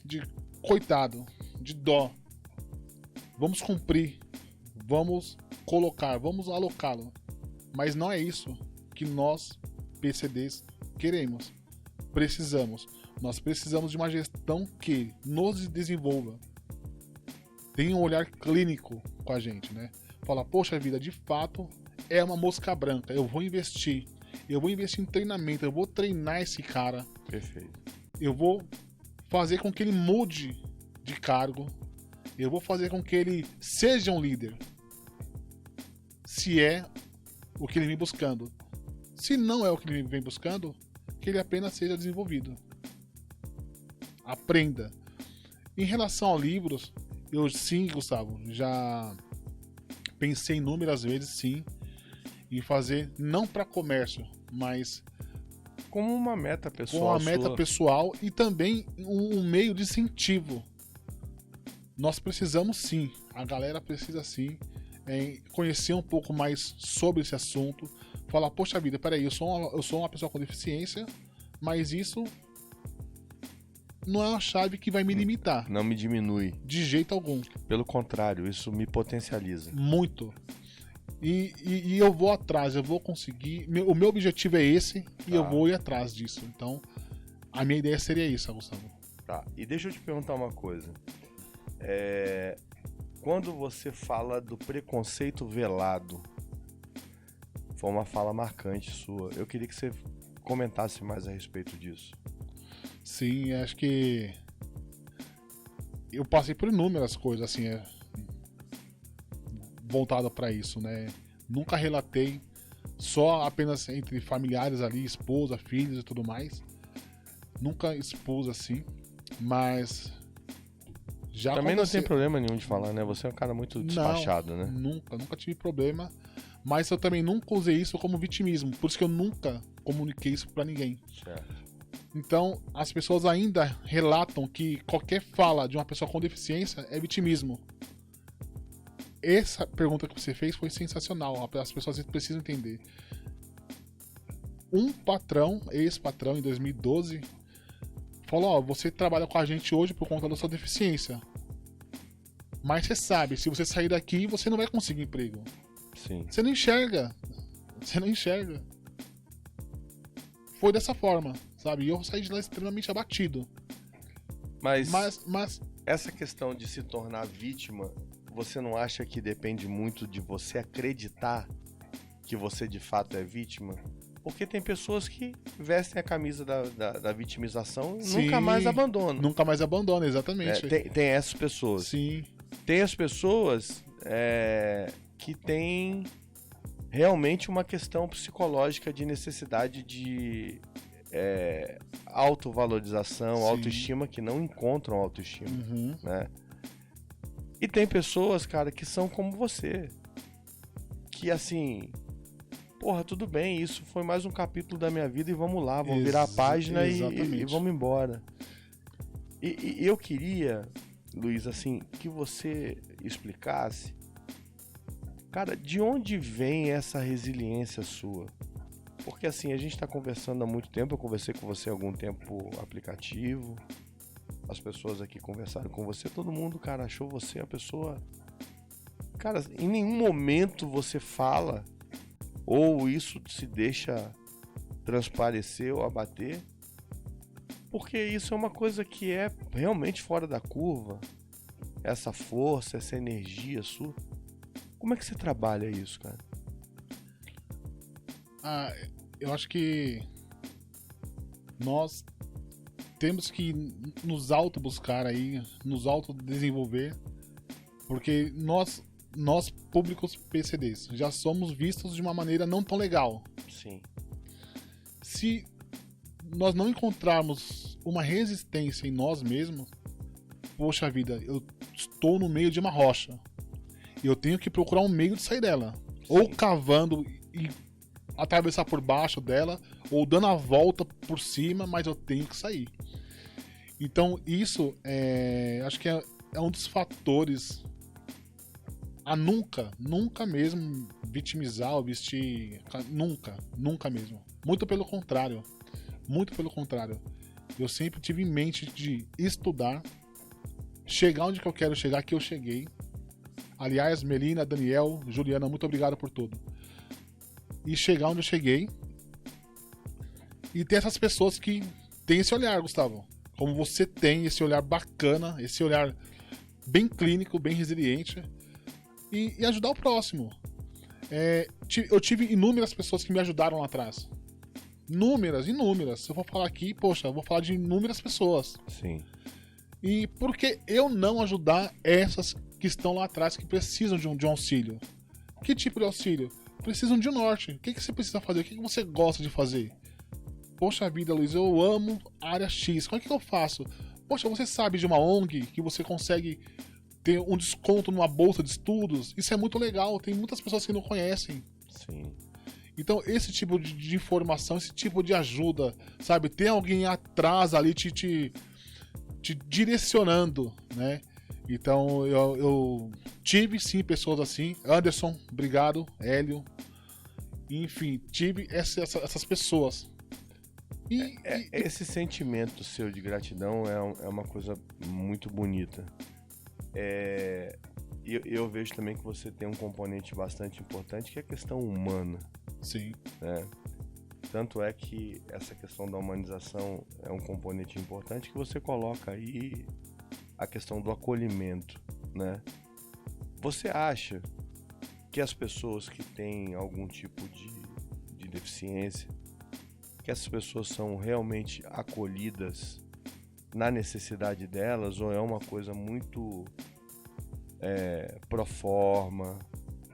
de coitado, de dó. Vamos cumprir, vamos colocar, vamos alocá-lo. Mas não é isso que nós, PCDs, queremos. Precisamos. Nós precisamos de uma gestão que nos desenvolva. Tenha um olhar clínico com a gente, né? Fala, poxa vida, de fato é uma mosca branca. Eu vou investir em treinamento, eu vou treinar esse cara. Perfeito. Eu vou fazer com que ele mude de cargo. Eu vou fazer com que ele seja um líder. Se é o que ele vem buscando. Se não é o que ele vem buscando, que ele apenas seja desenvolvido. Aprenda. Em relação a livros, eu sim, Gustavo, já pensei inúmeras vezes, sim, em fazer, não para comércio, mas como uma meta pessoal. Com uma meta pessoal e também um meio de incentivo. Nós precisamos sim, a galera precisa sim conhecer um pouco mais sobre esse assunto. Falar, poxa vida, peraí, eu sou uma pessoa com deficiência, mas isso não é uma chave que vai me limitar. Não me diminui. De jeito algum. Pelo contrário, isso me potencializa. Muito. E eu vou atrás, eu vou conseguir. O meu objetivo é esse e eu vou ir atrás disso. Então, a minha ideia seria isso, Gustavo. Tá, e deixa eu te perguntar uma coisa. Quando você fala do preconceito velado, foi uma fala marcante sua. Eu queria que você comentasse mais a respeito disso. Sim, acho que eu passei por inúmeras coisas assim, voltada para isso, né? Nunca relatei só apenas entre familiares ali, esposa, filhos e tudo mais. Nunca expus assim, mas já também não tem problema nenhum de falar, né? Você é um cara muito despachado, né? Nunca tive problema, mas eu também nunca usei isso como vitimismo, por isso que eu nunca comuniquei isso para ninguém. Certo. Então, as pessoas ainda relatam que qualquer fala de uma pessoa com deficiência é vitimismo. Essa pergunta que você fez foi sensacional. As pessoas precisam entender. Um patrão, ex-patrão, em 2012, falou: ó, você trabalha com a gente hoje por conta da sua deficiência. Mas você sabe, se você sair daqui, você não vai conseguir emprego. Sim. Você não enxerga. Você não enxerga. Foi dessa forma, sabe? E eu saí de lá extremamente abatido. Mas essa questão de se tornar vítima, você não acha que depende muito de você acreditar que você de fato é vítima? Porque tem pessoas que vestem a camisa da vitimização e Sim, nunca mais abandonam. Nunca mais abandona, exatamente. Tem essas pessoas. Sim. Tem as pessoas que têm realmente uma questão psicológica de necessidade de autovalorização, Sim. autoestima, que não encontram autoestima, Uhum. né? E tem pessoas, cara, que são como você. Que assim, porra, tudo bem, isso foi mais um capítulo da minha vida e vamos lá, vamos virar a página e vamos embora. E eu queria, Luiz, assim, que você explicasse, cara, de onde vem essa resiliência sua? Porque assim, a gente tá conversando há muito tempo, eu conversei com você há algum tempo por aplicativo, as pessoas aqui conversaram com você, todo mundo, cara, achou você a pessoa... Cara, em nenhum momento você fala, ou isso se deixa transparecer ou abater, porque isso é uma coisa que é realmente fora da curva, essa força, essa energia sua. Como é que você trabalha isso, cara? Eu acho que nós temos que nos auto-buscar aí, nos auto-desenvolver, porque nós públicos PCDs já somos vistos de uma maneira não tão legal. Sim. Se nós não encontrarmos uma resistência em nós mesmos, poxa vida, eu estou no meio de uma rocha. Eu tenho que procurar um meio de sair dela. Ou cavando e atravessar por baixo dela, ou dando a volta por cima, mas eu tenho que sair. Então isso acho que é um dos fatores a nunca mesmo vitimizar ou vestir. Nunca mesmo. Muito pelo contrário. Eu sempre tive em mente de estudar, chegar onde que eu quero chegar, que eu cheguei. Aliás, Melina, Daniel, Juliana, muito obrigado por tudo. E chegar onde eu cheguei. E ter essas pessoas que têm esse olhar, Gustavo. Como você tem esse olhar bacana, esse olhar bem clínico, bem resiliente. E ajudar o próximo. Eu tive inúmeras pessoas que me ajudaram lá atrás. Inúmeras. Se eu for falar aqui, poxa, eu vou falar de inúmeras pessoas. Sim. E por que eu não ajudar essas que estão lá atrás, que precisam de um auxílio? Que tipo de auxílio? Precisam de um norte. O que você precisa fazer? O que você gosta de fazer? Poxa vida, Luiz, eu amo a área X. Como é que eu faço? Poxa, você sabe de uma ONG que você consegue ter um desconto numa bolsa de estudos? Isso é muito legal. Tem muitas pessoas que não conhecem. Sim. Então, esse tipo de informação, esse tipo de ajuda, sabe? Tem alguém atrás ali te direcionando, né? Então, eu tive sim pessoas assim. Anderson, obrigado. Hélio. Enfim, tive essas pessoas. Esse sentimento seu de gratidão é uma coisa muito bonita. Eu vejo também que você tem um componente bastante importante, que é a questão humana. Sim. Né? Tanto é que essa questão da humanização é um componente importante, que você coloca aí a questão do acolhimento, né? Você acha que as pessoas que têm algum tipo de deficiência, que essas pessoas são realmente acolhidas na necessidade delas, ou é uma coisa muito pro forma,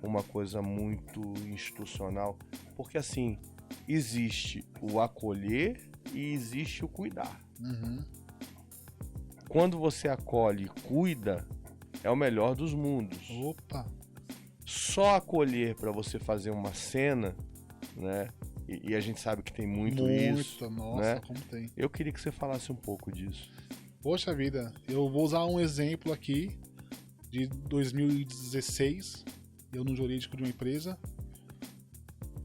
uma coisa muito institucional? Porque assim, existe o acolher e existe o cuidar. Uhum. Quando você acolhe e cuida, é o melhor dos mundos. Opa! Só acolher para você fazer uma cena, né? E a gente sabe que tem muito isso. Nossa, né? como tem. Eu queria que você falasse um pouco disso. Poxa vida, eu vou usar um exemplo aqui de 2016. Eu no jurídico de uma empresa.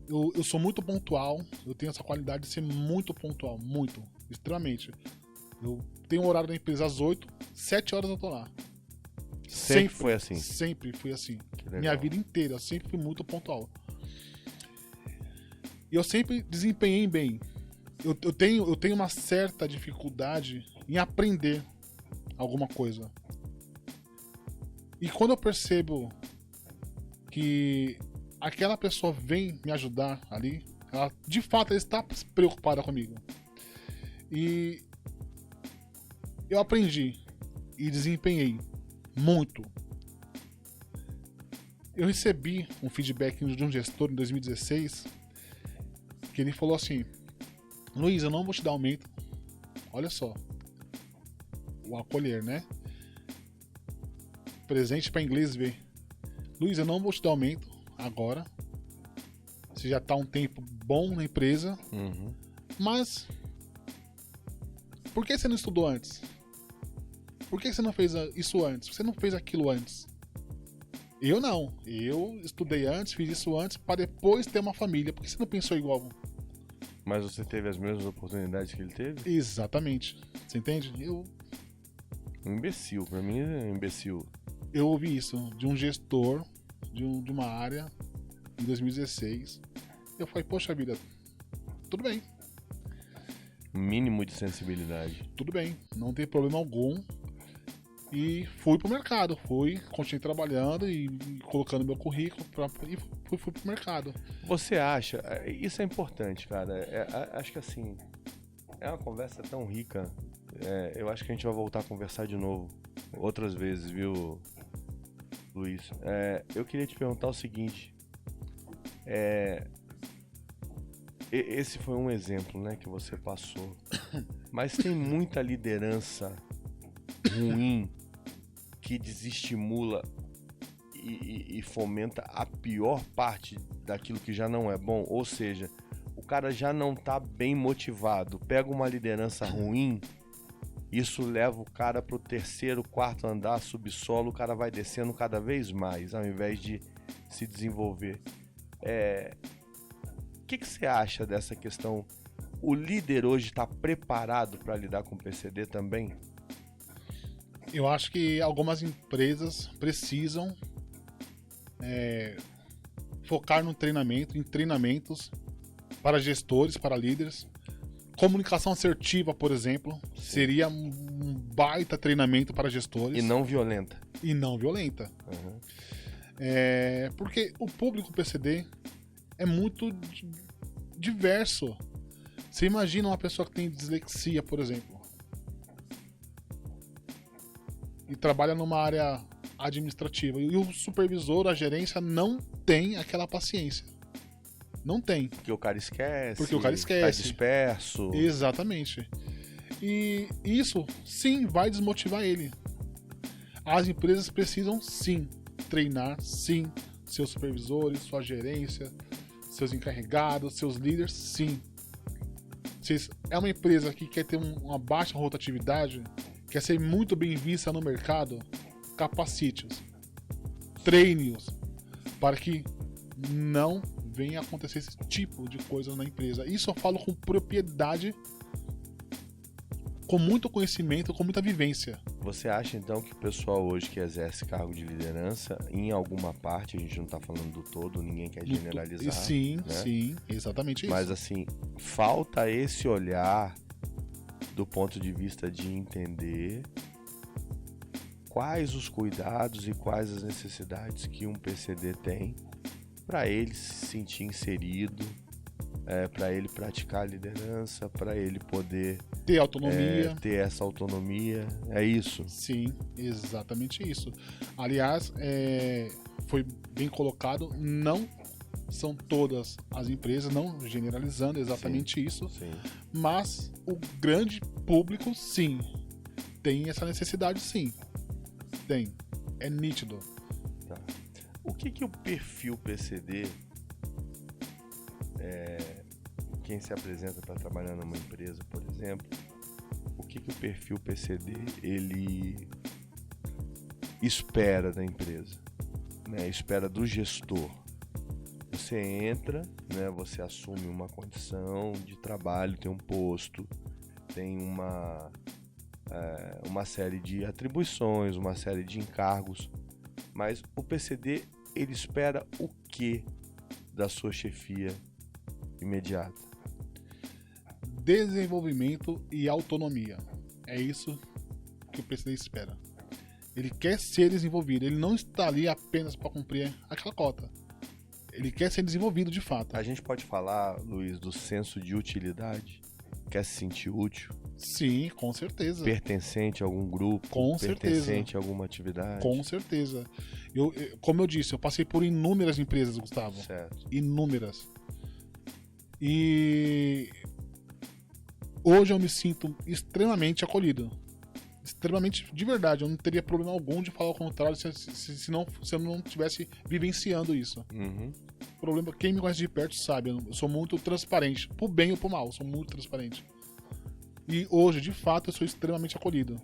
Eu sou muito pontual. Eu tenho essa qualidade de ser muito pontual. Muito. Extremamente. Eu tenho um horário da empresa às 8, 7 horas eu tô lá. Sempre foi assim? Sempre fui assim. legal. Minha vida inteira, eu sempre fui muito pontual. E eu sempre desempenhei bem. Eu tenho uma certa dificuldade em aprender alguma coisa. E quando eu percebo que aquela pessoa vem me ajudar ali, ela, de fato, ela está preocupada comigo. E eu aprendi e desempenhei muito. Eu recebi um feedback de um gestor em 2016 que ele falou assim: Luiz, eu não vou te dar aumento. Olha só, o acolher, né? Presente para inglês ver. Luiz, eu não vou te dar aumento agora. Você já tá um tempo bom na empresa. Uhum. Mas por que você não estudou antes? Por que você não fez isso antes? Você não fez aquilo antes? Eu não. Eu estudei antes, fiz isso antes para depois ter uma família. Por que você não pensou igual? Mas você teve as mesmas oportunidades que ele teve? Exatamente. Você entende? Um imbecil. Pra mim é um imbecil. Eu ouvi isso de um gestor de uma área em 2016. Eu falei, poxa vida, tudo bem. Mínimo de sensibilidade. Tudo bem, não tem problema algum. E fui pro mercado, continuei trabalhando e colocando meu currículo e fui pro mercado. Você acha, isso é importante, cara, acho que assim, é uma conversa tão rica, eu acho que a gente vai voltar a conversar de novo, outras vezes, viu, Luiz? Eu queria te perguntar o seguinte, Esse foi um exemplo, né, que você passou. Mas tem muita liderança ruim que desestimula e fomenta a pior parte daquilo que já não é bom. Ou seja, o cara já não tá bem motivado. Pega uma liderança ruim, isso leva o cara pro 3º, 4º andar, subsolo, o cara vai descendo cada vez mais, ao invés de se desenvolver. O que você acha dessa questão? O líder hoje está preparado para lidar com o PCD também? Eu acho que algumas empresas precisam focar no treinamento, em treinamentos para gestores, para líderes. Comunicação assertiva, por exemplo, seria um baita treinamento para gestores. E não violenta. E não violenta. Uhum. Porque o público PCD é muito diverso. Você imagina uma pessoa que tem dislexia, por exemplo, e trabalha numa área administrativa, e o supervisor, a gerência, não tem aquela paciência. Não tem. Porque o cara esquece. Tá disperso. Exatamente. E isso, sim, vai desmotivar ele. As empresas precisam, sim, treinar, sim, seus supervisores, sua gerência, seus encarregados, seus líderes, sim. Se é uma empresa que quer ter uma baixa rotatividade, quer ser muito bem vista no mercado, capacite-os, treine-os, para que não venha acontecer esse tipo de coisa na empresa. Isso eu falo com propriedade, com muito conhecimento, com muita vivência. Você acha então que o pessoal hoje que exerce cargo de liderança, em alguma parte, a gente não está falando do todo, ninguém quer generalizar. Sim, né? Sim, exatamente isso. Mas assim, falta esse olhar do ponto de vista de entender quais os cuidados e quais as necessidades que um PCD tem para ele se sentir inserido, para ele praticar a liderança, para ele poder ter autonomia, ter essa autonomia. É isso? Sim, exatamente isso. Aliás, foi bem colocado, não são todas as empresas, não generalizando exatamente isso, sim. Mas o grande público, sim, tem essa necessidade, sim. Tem. É nítido. Tá. O que o perfil PCD, quem se apresenta para trabalhar numa empresa, por exemplo, o que o perfil PCD ele espera da empresa, né? Espera do gestor. Você entra, né? Você assume uma condição de trabalho, tem um posto, tem uma série de atribuições, uma série de encargos, mas o PCD ele espera o que da sua chefia imediata? Desenvolvimento e autonomia. É isso que o PCD espera. Ele quer ser desenvolvido, ele não está ali apenas para cumprir aquela cota. Ele quer ser desenvolvido de fato. A gente pode falar, Luiz, do senso de utilidade? Quer se sentir útil? Sim, com certeza. Pertencente a algum grupo? Com certeza. Pertencente a alguma atividade? Com certeza. Como eu disse, eu passei por inúmeras empresas, Gustavo. Certo. Inúmeras. E hoje eu me sinto extremamente acolhido. Extremamente, de verdade. Eu não teria problema algum de falar o contrário se eu não estivesse vivenciando isso. Uhum. Problema, quem me conhece de perto sabe, eu sou muito transparente. Pro bem ou pro mal, eu sou muito transparente. E hoje, de fato, eu sou extremamente acolhido.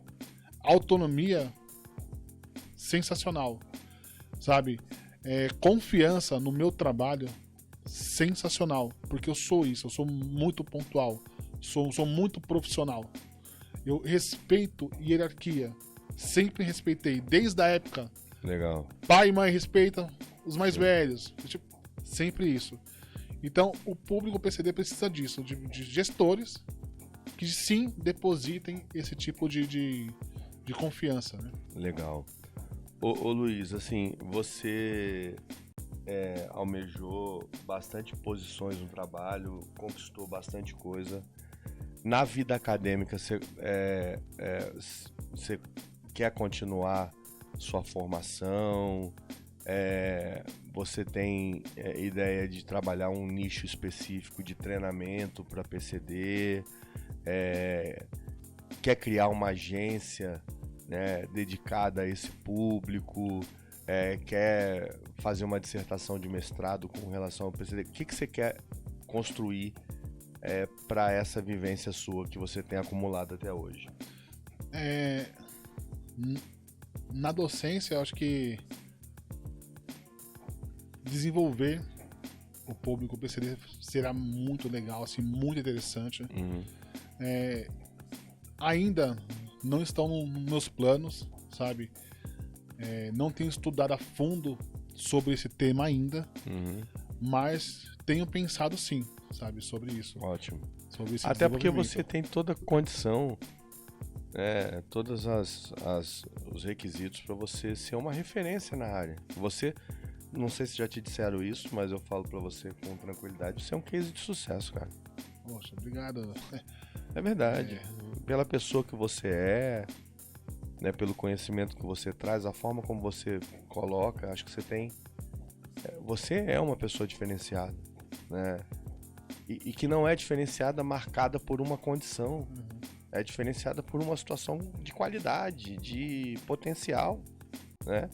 Autonomia, sensacional. Sabe? Confiança no meu trabalho, sensacional. Porque eu sou isso, eu sou muito pontual. Sou muito profissional. Eu respeito hierarquia. Sempre respeitei, desde a época. Legal. Pai e mãe respeitam os mais velhos. Sempre isso. Então, o público PCD precisa disso, de gestores que sim depositem esse tipo de confiança. Né? Legal. Ô Luiz, assim, você almejou bastante posições no trabalho, conquistou bastante coisa. Na vida acadêmica, você quer continuar sua formação? Você tem ideia de trabalhar um nicho específico de treinamento para PCD? Quer criar uma agência, né, dedicada a esse público? Quer fazer uma dissertação de mestrado com relação ao PCD? O que você quer construir para essa vivência sua que você tem acumulado até hoje? Na docência, eu acho que desenvolver o público PCD será muito legal, assim, muito interessante. Ainda não estão nos meus planos, sabe? Não tenho estudado a fundo sobre esse tema ainda, mas tenho pensado sim, sabe, sobre isso. Ótimo. Sobre esse Até porque você tem toda a condição, todos os requisitos para você ser uma referência na área. Você, não sei se já te disseram isso, mas eu falo para você com tranquilidade, você é um case de sucesso, cara. Poxa, obrigado. É verdade. Pela pessoa que você é, né, pelo conhecimento que você traz, a forma como você coloca, acho que você é uma pessoa diferenciada, né? E que não é diferenciada marcada por uma condição, é diferenciada por uma situação de qualidade, de potencial, né?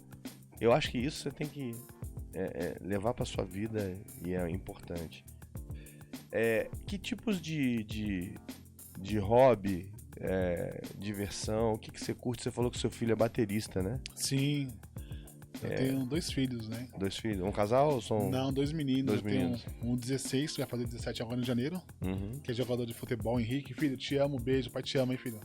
Eu acho que isso você tem que levar para sua vida e é importante. Que tipos de hobby, diversão, o que você curte? Você falou que seu filho é baterista, né? Sim. Eu tenho 2 filhos, né? 2 filhos? Um casal ou são... Não, 2 meninos. 2 meninos. Tenho um 16, que vai fazer 17 agora em janeiro, que é jogador de futebol, Henrique. Filho, te amo, beijo, pai te ama, hein, filho.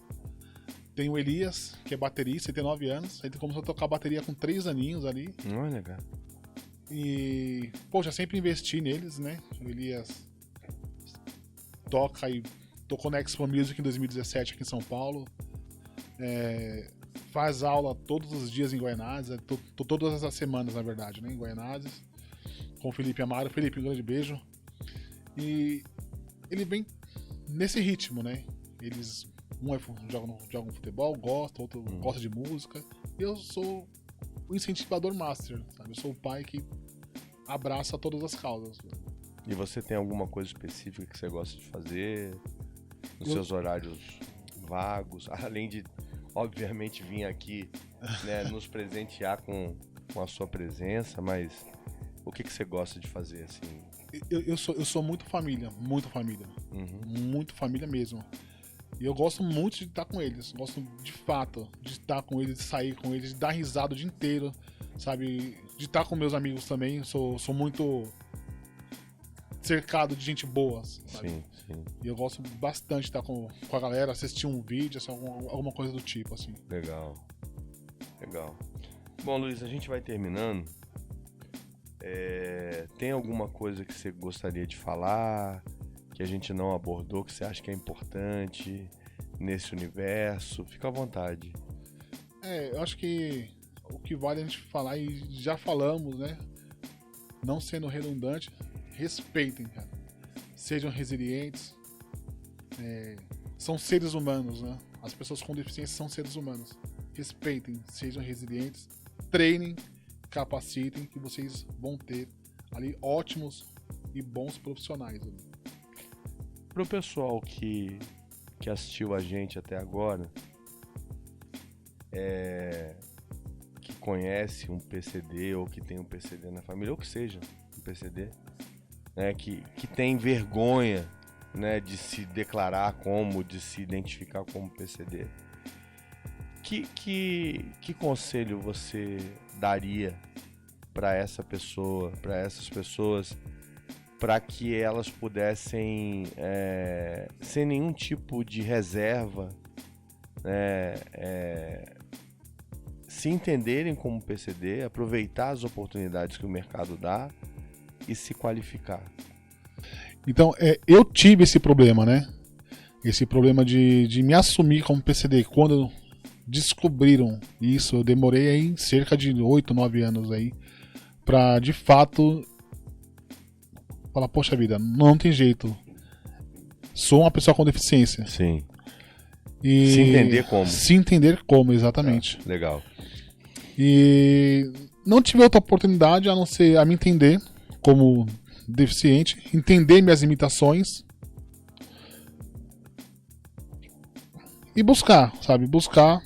Tem o Elias, que é baterista, ele tem 9 anos. Ele começou a tocar bateria com 3 aninhos ali. Olha, cara. E, poxa, sempre investi neles, né? O Elias toca e tocou na Expo Music em 2017 aqui em São Paulo. Faz aula todos os dias em Guaianazes, todas as semanas, na verdade, né? Em Guaianazes, com o Felipe Amaro. Felipe, um grande beijo. E ele vem nesse ritmo, né? Eles, jogam futebol, gosta, outro gosta de música. E eu sou o incentivador master, sabe? Eu sou o pai que abraça todas as causas. E você tem alguma coisa específica que você gosta de fazer nos seus horários vagos, além de, obviamente, vir aqui, né, nos presentear com a sua presença, mas o que você gosta de fazer, assim? Eu sou muito família, muito família mesmo. E eu gosto muito de estar com eles, gosto de fato de estar com eles, de sair com eles, de dar risada o dia inteiro, sabe? De estar com meus amigos também, sou muito cercado de gente boa, sabe? Sim. E eu gosto bastante de estar com a galera, assistir um vídeo, assim, alguma coisa do tipo, assim. Legal. Bom, Luiz, a gente vai terminando. Tem alguma coisa que você gostaria de falar, que a gente não abordou, que você acha que é importante nesse universo? Fica à vontade. Eu acho que o que vale a gente falar, e já falamos, né? Não sendo redundante, respeitem, cara. Sejam resilientes. São seres humanos, né? As pessoas com deficiência são seres humanos. Respeitem, sejam resilientes, treinem, capacitem, que vocês vão ter ali ótimos e bons profissionais. Pro pessoal que assistiu a gente até agora, que conhece um PCD ou que tem um PCD na família, ou que seja um PCD, né, que tem vergonha, né, de se declarar como, de se identificar como PCD, que conselho você daria para essa pessoa, para essas pessoas, para que elas pudessem, sem nenhum tipo de reserva, se entenderem como PCD, aproveitar as oportunidades que o mercado dá e se qualificar? Então, eu tive esse problema, né? Esse problema de me assumir como PCD. Quando descobriram isso, eu demorei aí cerca de 8, 9 anos aí pra, de fato, falar, poxa vida, não tem jeito. Sou uma pessoa com deficiência. Sim. E se entender como. Se entender como, exatamente. Legal. E não tive outra oportunidade a não ser a me entender como deficiente, entender minhas limitações e buscar, sabe? Buscar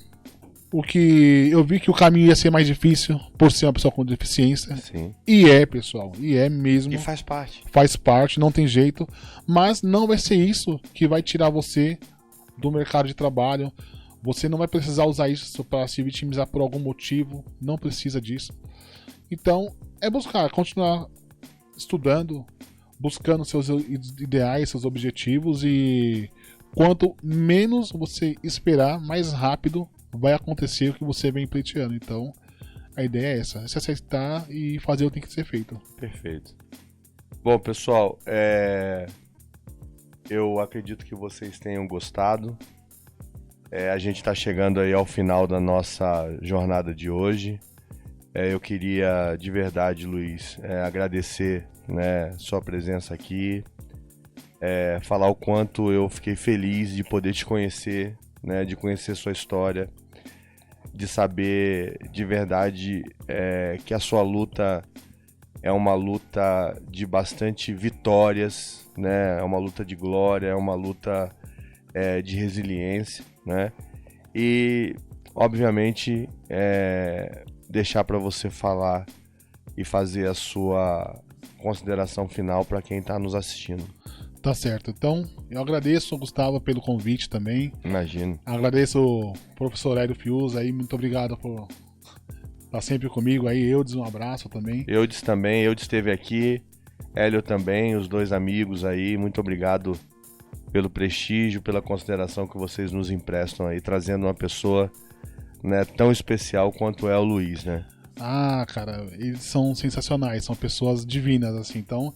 o que eu vi que o caminho ia ser mais difícil por ser uma pessoa com deficiência. Sim. E é, pessoal, e é mesmo. E faz parte. Faz parte, não tem jeito. Mas não vai ser isso que vai tirar você do mercado de trabalho. Você não vai precisar usar isso para se vitimizar por algum motivo. Não precisa disso. Então, é buscar, continuar estudando, buscando seus ideais, seus objetivos. E quanto menos você esperar, mais rápido vai acontecer o que você vem pleiteando. Então, a ideia é essa. É se aceitar e fazer o que tem que ser feito. Perfeito. Bom, pessoal, eu acredito que vocês tenham gostado. A gente está chegando aí ao final da nossa jornada de hoje. Eu queria, de verdade, Luiz, agradecer, né, sua presença aqui. Falar o quanto eu fiquei feliz de poder te conhecer, né, de conhecer sua história, de saber de verdade que a sua luta é uma luta de bastante vitórias, né? É uma luta de glória, é uma luta de resiliência, né? E, obviamente, deixar para você falar e fazer a sua consideração final para quem está nos assistindo. Tá certo. Então, eu agradeço, Gustavo, pelo convite também. Imagino. Agradeço o professor Hélio Fius aí, muito obrigado por estar sempre comigo aí. Eudes, um abraço também. Eudes também, Eudes esteve aqui, Hélio também, os dois amigos aí, muito obrigado pelo prestígio, pela consideração que vocês nos emprestam aí, trazendo uma pessoa, né, tão especial quanto é o Luiz, né? Ah, cara, eles são sensacionais, são pessoas divinas, assim, então...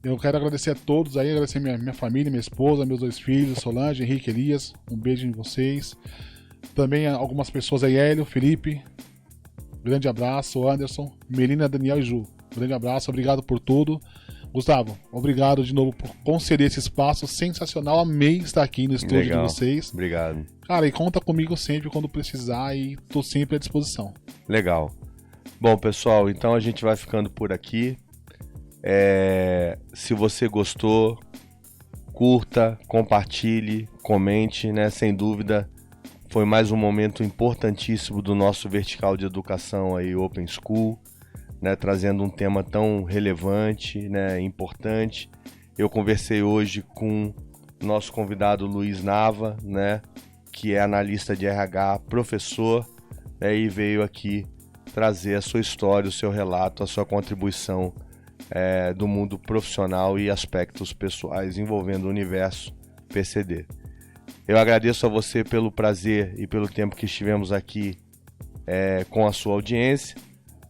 Eu quero agradecer a todos aí, agradecer minha família, minha esposa, meus 2 filhos, Solange, Henrique, Elias. Um beijo em vocês. Também algumas pessoas aí, Hélio, Felipe. Grande abraço, Anderson, Melina, Daniel e Ju. Grande abraço, obrigado por tudo. Gustavo, obrigado de novo por conceder esse espaço sensacional. Amei estar aqui no estúdio de vocês. Obrigado. Cara, e conta comigo sempre quando precisar e tô sempre à disposição. Legal. Bom, pessoal, então a gente vai ficando por aqui. Se você gostou, curta, compartilhe, comente, né? Sem dúvida, foi mais um momento importantíssimo do nosso vertical de educação aí, Open School, né? Trazendo um tema tão relevante, né? Importante. Eu conversei hoje com o nosso convidado Luiz Nava, né? Que é analista de RH, professor, né? E veio aqui trazer a sua história, o seu relato, a sua contribuição do mundo profissional e aspectos pessoais envolvendo o universo PCD. Eu agradeço a você pelo prazer e pelo tempo que estivemos aqui com a sua audiência.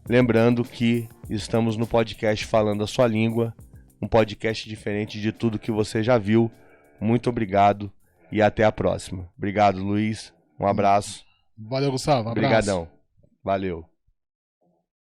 Lembrando que estamos no podcast Falando a Sua Língua, um podcast diferente de tudo que você já viu. Muito obrigado e até a próxima. Obrigado, Luiz. Um abraço. Valeu, Gustavo. Um abraço. Obrigadão. Valeu.